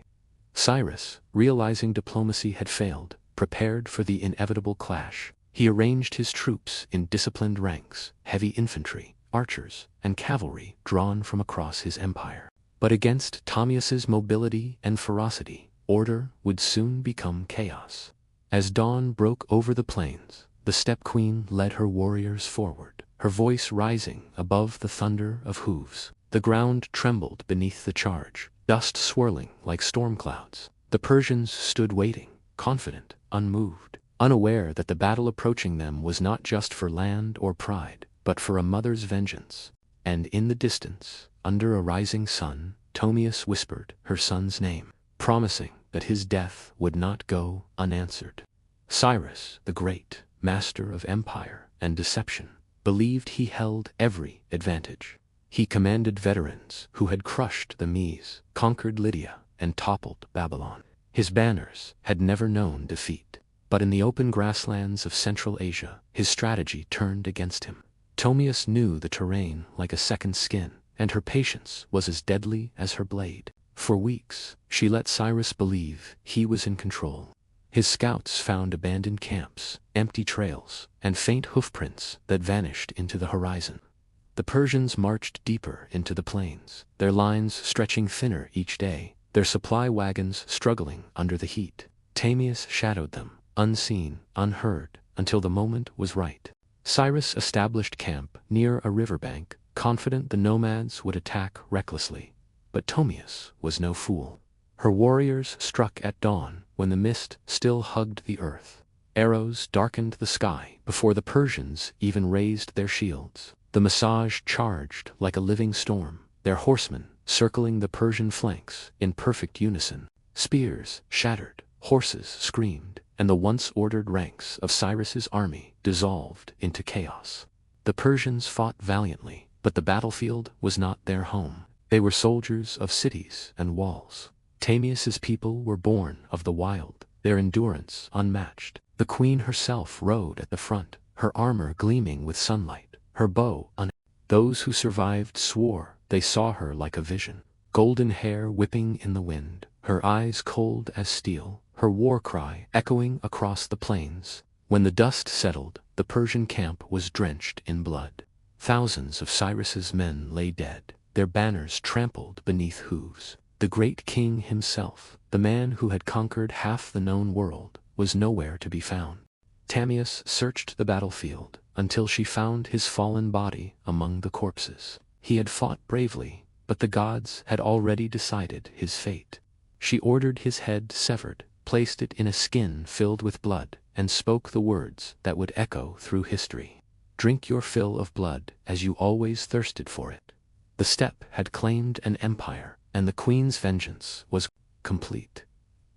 Cyrus, realizing diplomacy had failed, prepared for the inevitable clash. He arranged his troops in disciplined ranks, heavy infantry, archers, and cavalry drawn from across his empire. But against Tomius's mobility and ferocity, order would soon become chaos. As dawn broke over the plains, the steppe queen led her warriors forward, her voice rising above the thunder of hooves. The ground trembled beneath the charge, dust swirling like storm clouds. The Persians stood waiting, confident, unmoved, unaware that the battle approaching them was not just for land or pride, but for a mother's vengeance. And in the distance, under a rising sun, Tomius whispered her son's name, promising that his death would not go unanswered. Cyrus, the Great, master of empire and deception, believed he held every advantage. He commanded veterans who had crushed the Medes, conquered Lydia, and toppled Babylon. His banners had never known defeat. But in the open grasslands of Central Asia, his strategy turned against him. Tomius knew the terrain like a second skin, and her patience was as deadly as her blade. For weeks, she let Cyrus believe he was in control. His scouts found abandoned camps, empty trails, and faint hoofprints that vanished into the horizon. The Persians marched deeper into the plains, their lines stretching thinner each day, their supply wagons struggling under the heat. Tomius shadowed them, unseen, unheard, until the moment was right. Cyrus established camp near a riverbank, confident the nomads would attack recklessly. But Tomius was no fool. Her warriors struck at dawn when the mist still hugged the earth. Arrows darkened the sky before the Persians even raised their shields. The Massage charged like a living storm, their horsemen circling the Persian flanks in perfect unison. Spears shattered, horses screamed, and the once ordered ranks of Cyrus's army dissolved into chaos. The Persians fought valiantly, but the battlefield was not their home. They were soldiers of cities and walls. Tamius's people were born of the wild, their endurance unmatched. The queen herself rode at the front, her armor gleaming with sunlight, her bow unhinged. Those who survived swore they saw her like a vision, golden hair whipping in the wind, her eyes cold as steel, her war cry echoing across the plains. When the dust settled, the Persian camp was drenched in blood. Thousands of Cyrus's men lay dead, their banners trampled beneath hooves. The great king himself, the man who had conquered half the known world, was nowhere to be found. Tamius searched the battlefield until she found his fallen body among the corpses. He had fought bravely, but the gods had already decided his fate. She ordered his head severed, placed it in a skin filled with blood, and spoke the words that would echo through history. "Drink your fill of blood as you always thirsted for it." The steppe had claimed an empire, and the queen's vengeance was complete.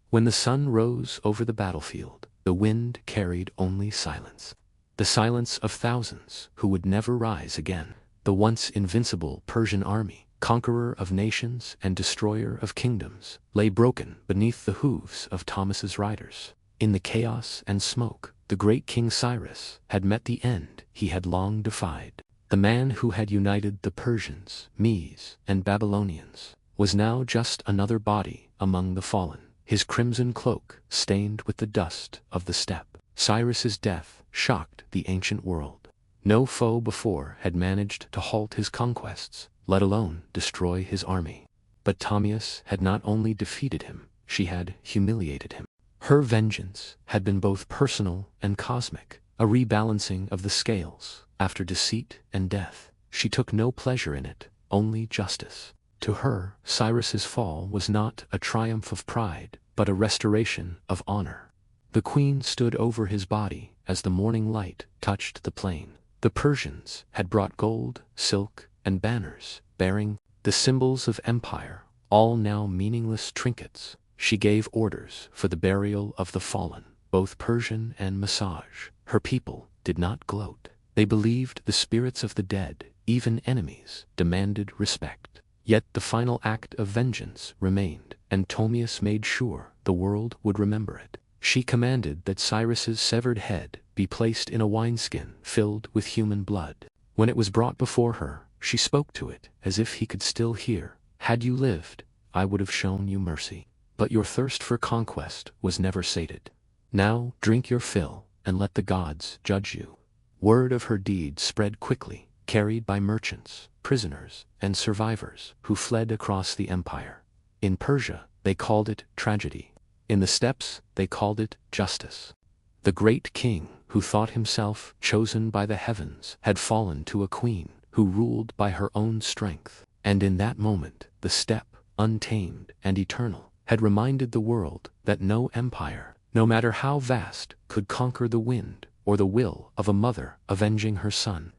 When the sun rose over the battlefield, the wind carried only silence. The silence of thousands who would never rise again. The once invincible Persian army, conqueror of nations and destroyer of kingdoms, lay broken beneath the hooves of Thomas's riders. In the chaos and smoke, the great King Cyrus had met the end he had long defied. The man who had united the Persians, Medes, and Babylonians was now just another body among the fallen, his crimson cloak stained with the dust of the steppe. Cyrus's death shocked the ancient world. No foe before had managed to halt his conquests, let alone destroy his army. But Tamius had not only defeated him, she had humiliated him. Her vengeance had been both personal and cosmic, a rebalancing of the scales. After deceit and death, she took no pleasure in it, only justice. To her, Cyrus's fall was not a triumph of pride, but a restoration of honor. The queen stood over his body as the morning light touched the plain. The Persians had brought gold, silk, and banners, bearing the symbols of empire, all now meaningless trinkets. She gave orders for the burial of the fallen, both Persian and Massage. Her people did not gloat. They believed the spirits of the dead, even enemies, demanded respect. Yet the final act of vengeance remained, and Tomius made sure the world would remember it. She commanded that Cyrus's severed head be placed in a wineskin filled with human blood. When it was brought before her, she spoke to it as if he could still hear. "Had you lived, I would have shown you mercy. But your thirst for conquest was never sated. Now drink your fill, and let the gods judge you." Word of her deed spread quickly, carried by merchants, prisoners, and survivors who fled across the empire. In Persia, they called it tragedy. In the steppes, they called it justice. The great king, who thought himself chosen by the heavens, had fallen to a queen who ruled by her own strength. And in that moment, the steppe, untamed and eternal, had reminded the world that no empire, no matter how vast, could conquer the wind or the will of a mother avenging her son.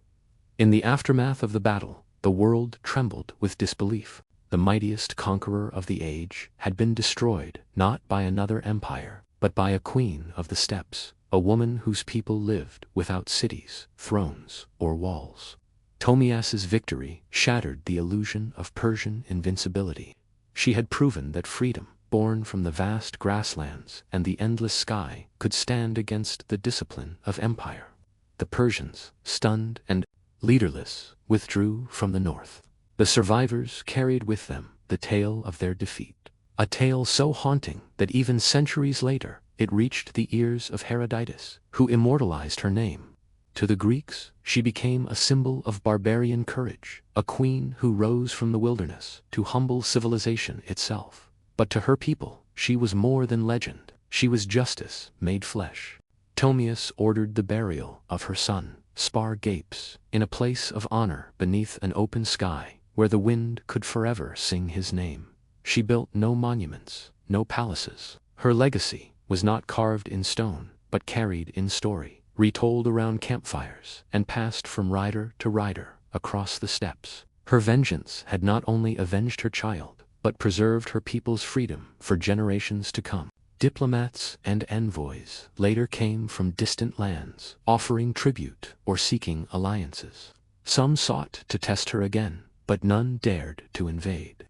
In the aftermath of the battle, the world trembled with disbelief. The mightiest conqueror of the age had been destroyed not by another empire, but by a queen of the steppes, a woman whose people lived without cities, thrones, or walls. Tomias's victory shattered the illusion of Persian invincibility. She had proven that freedom, born from the vast grasslands and the endless sky, could stand against the discipline of empire. The Persians, stunned and leaderless, withdrew from the north. The survivors carried with them the tale of their defeat, a tale so haunting that even centuries later it reached the ears of Herodotus, who immortalized her name. To the Greeks, she became a symbol of barbarian courage, a queen who rose from the wilderness to humble civilization itself. But to her people, she was more than legend. She was justice made flesh. Tomius ordered the burial of her son, spar gapes, in a place of honor beneath an open sky, where the wind could forever sing his name. She built no monuments, no palaces. Her legacy was not carved in stone, but carried in story, retold around campfires, and passed from rider to rider across the steppes. Her vengeance had not only avenged her child, but preserved her people's freedom for generations to come. Diplomats and envoys later came from distant lands, offering tribute or seeking alliances. Some sought to test her again, but none dared to invade.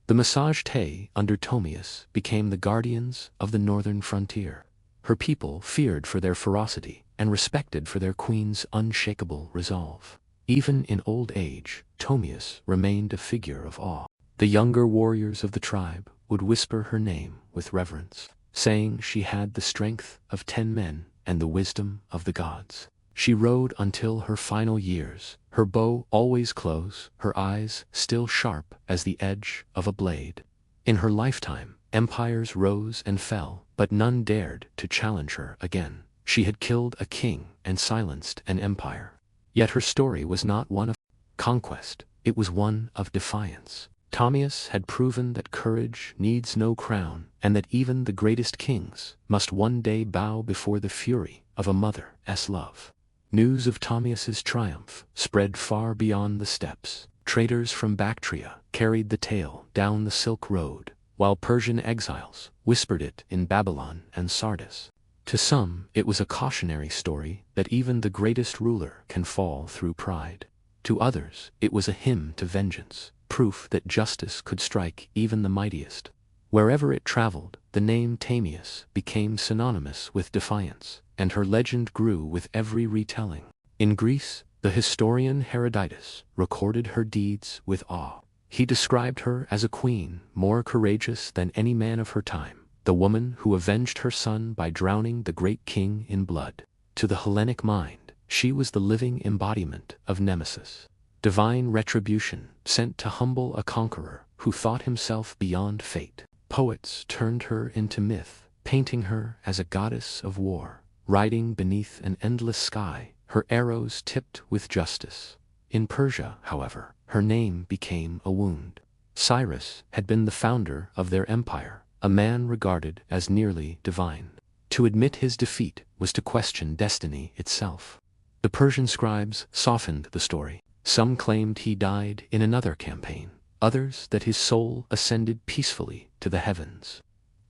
The Massage Te under Tomius became the guardians of the northern frontier. Her people feared for their ferocity and respected for their queen's unshakable resolve. Even in old age, Tomius remained a figure of awe. The younger warriors of the tribe would whisper her name with reverence, saying she had the strength of 10 men and the wisdom of the gods. She rode until her final years, her bow always close, her eyes still sharp as the edge of a blade. In her lifetime, empires rose and fell, but none dared to challenge her again. She had killed a king and silenced an empire. Yet her story was not one of conquest, it was one of defiance. Tomius had proven that courage needs no crown, and that even the greatest kings must one day bow before the fury of a mother's love. News of Tomius's triumph spread far beyond the steppes. Traders from Bactria carried the tale down the Silk Road, while Persian exiles whispered it in Babylon and Sardis. To some, it was a cautionary story that even the greatest ruler can fall through pride. To others, it was a hymn to vengeance, proof that justice could strike even the mightiest. Wherever it traveled, the name Tamius became synonymous with defiance, and her legend grew with every retelling. In Greece, the historian Herodotus recorded her deeds with awe. He described her as a queen more courageous than any man of her time, the woman who avenged her son by drowning the great king in blood. To the Hellenic mind, she was the living embodiment of Nemesis, divine retribution sent to humble a conqueror who thought himself beyond fate. Poets turned her into myth, painting her as a goddess of war, riding beneath an endless sky, her arrows tipped with justice. In Persia, however, her name became a wound. Cyrus had been the founder of their empire, a man regarded as nearly divine. To admit his defeat was to question destiny itself. The Persian scribes softened the story. Some claimed he died in another campaign, others that his soul ascended peacefully to the heavens.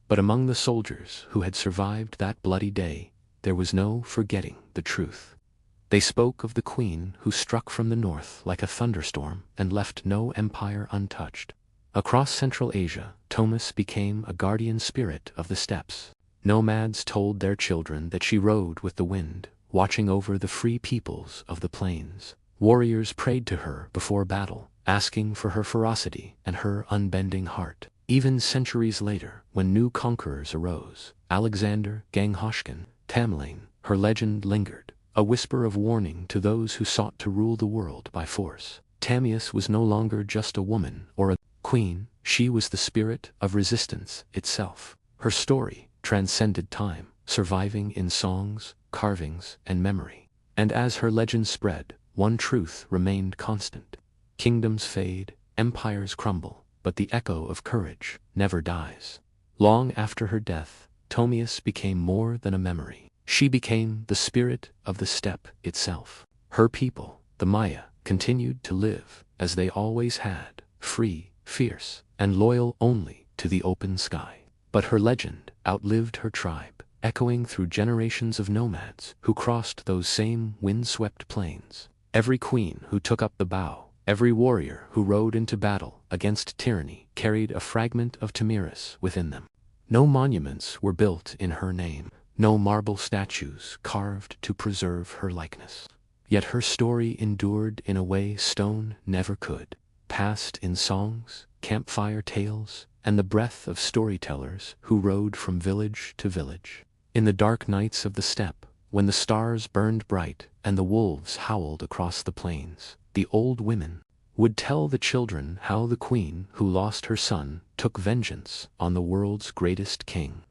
But among the soldiers who had survived that bloody day, there was no forgetting the truth. They spoke of the queen who struck from the north like a thunderstorm and left no empire untouched. Across Central Asia, Thomas became a guardian spirit of the steppes. Nomads told their children that she rode with the wind, watching over the free peoples of the plains. Warriors prayed to her before battle, asking for her ferocity and her unbending heart. Even centuries later, when new conquerors arose, Alexander, Genghis, Tamerlane, her legend lingered, a whisper of warning to those who sought to rule the world by force. Tamius was no longer just a woman or a queen, she was the spirit of resistance itself. Her story transcended time, surviving in songs, carvings, and memory. And as her legend spread, one truth remained constant. Kingdoms fade, empires crumble, but the echo of courage never dies. Long after her death, Tomius became more than a memory. She became the spirit of the steppe itself. Her people, the Maya, continued to live, as they always had, free, fierce, and loyal only to the open sky. But her legend outlived her tribe, echoing through generations of nomads who crossed those same wind-swept plains. Every queen who took up the bow, every warrior who rode into battle against tyranny carried a fragment of Tamiris within them. No monuments were built in her name, no marble statues carved to preserve her likeness. Yet her story endured in a way stone never could, passed in songs, campfire tales, and the breath of storytellers who rode from village to village. In the dark nights of the steppe, when the stars burned bright and the wolves howled across the plains, the old women would tell the children how the queen who lost her son took vengeance on the world's greatest king.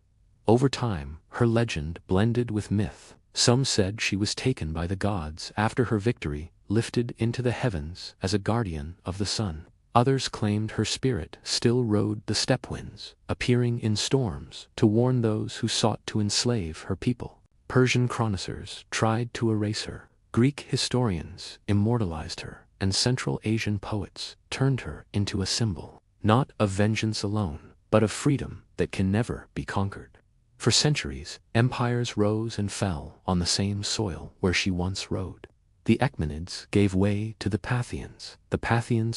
Over time, her legend blended with myth, Some said she was taken by the gods after her victory, lifted into the heavens as a guardian of the sun. Others claimed her spirit still rode the steppe winds, appearing in storms to warn those who sought to enslave her people. Persian chroniclers tried to erase her. Greek historians immortalized her, and Central Asian poets turned her into a symbol, not of vengeance alone, but of freedom that can never be conquered. For centuries, empires rose and fell on the same soil where she once rode. The Achaemenids gave way to the Parthians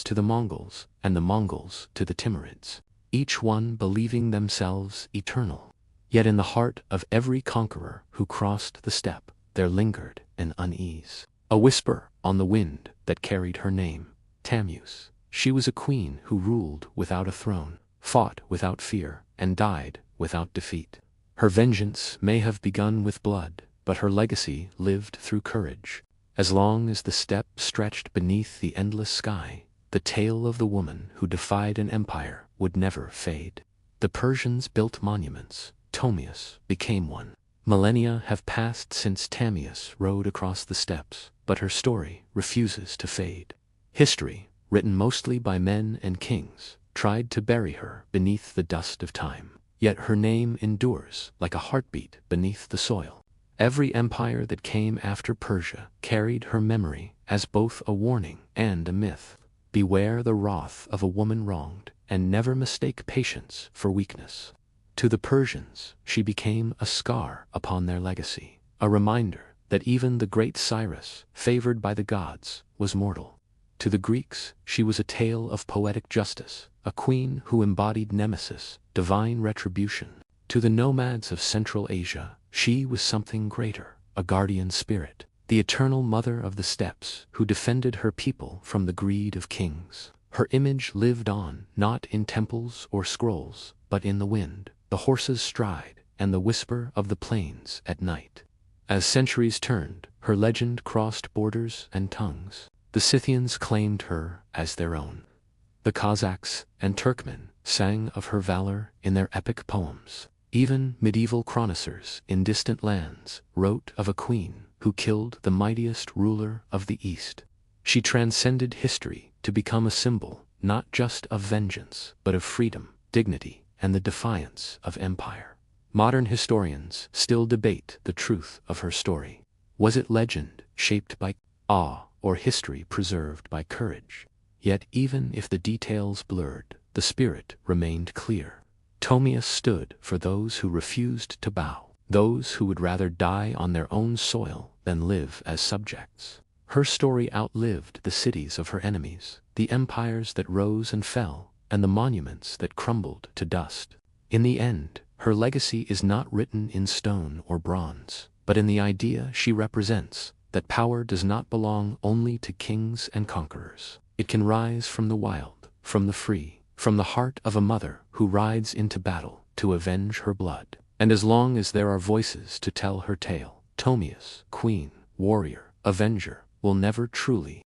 to the Mongols, and the Mongols to the Timurids, each one believing themselves eternal. Yet in the heart of every conqueror who crossed the steppe, there lingered an unease, a whisper on the wind that carried her name, Tammuz. She was a queen who ruled without a throne, fought without fear, and died without defeat. Her vengeance may have begun with blood, but her legacy lived through courage. As long as the steppe stretched beneath the endless sky, the tale of the woman who defied an empire would never fade. The Persians built monuments. Tomius became one. Millennia have passed since Tammuz rode across the steppes, but her story refuses to fade. History, written mostly by men and kings, tried to bury her beneath the dust of time. Yet her name endures like a heartbeat beneath the soil. Every empire that came after Persia carried her memory as both a warning and a myth. Beware the wrath of a woman wronged, and never mistake patience for weakness. To the Persians, she became a scar upon their legacy, a reminder that even the great Cyrus, favored by the gods, was mortal. To the Greeks, she was a tale of poetic justice, a queen who embodied nemesis, divine retribution. To the nomads of Central Asia, she was something greater, a guardian spirit, the eternal mother of the steppes who defended her people from the greed of kings. Her image lived on, not in temples or scrolls, but in the wind, the horse's stride, and the whisper of the plains at night. As centuries turned, her legend crossed borders and tongues. The Scythians claimed her as their own. The Cossacks and Turkmen sang of her valor in their epic poems. Even medieval chroniclers in distant lands wrote of a queen who killed the mightiest ruler of the East. She transcended history to become a symbol not just of vengeance, but of freedom, dignity, and the defiance of empire. Modern historians still debate the truth of her story. Was it legend shaped by awe or history preserved by courage? Yet even if the details blurred, the spirit remained clear. Tomius stood for those who refused to bow, those who would rather die on their own soil than live as subjects. Her story outlived the cities of her enemies, the empires that rose and fell, and the monuments that crumbled to dust. In the end, her legacy is not written in stone or bronze, but in the idea she represents, that power does not belong only to kings and conquerors. It can rise from the wild, from the free, from the heart of a mother who rides into battle to avenge her blood. And as long as there are voices to tell her tale, Tomius, queen, warrior, avenger, will never truly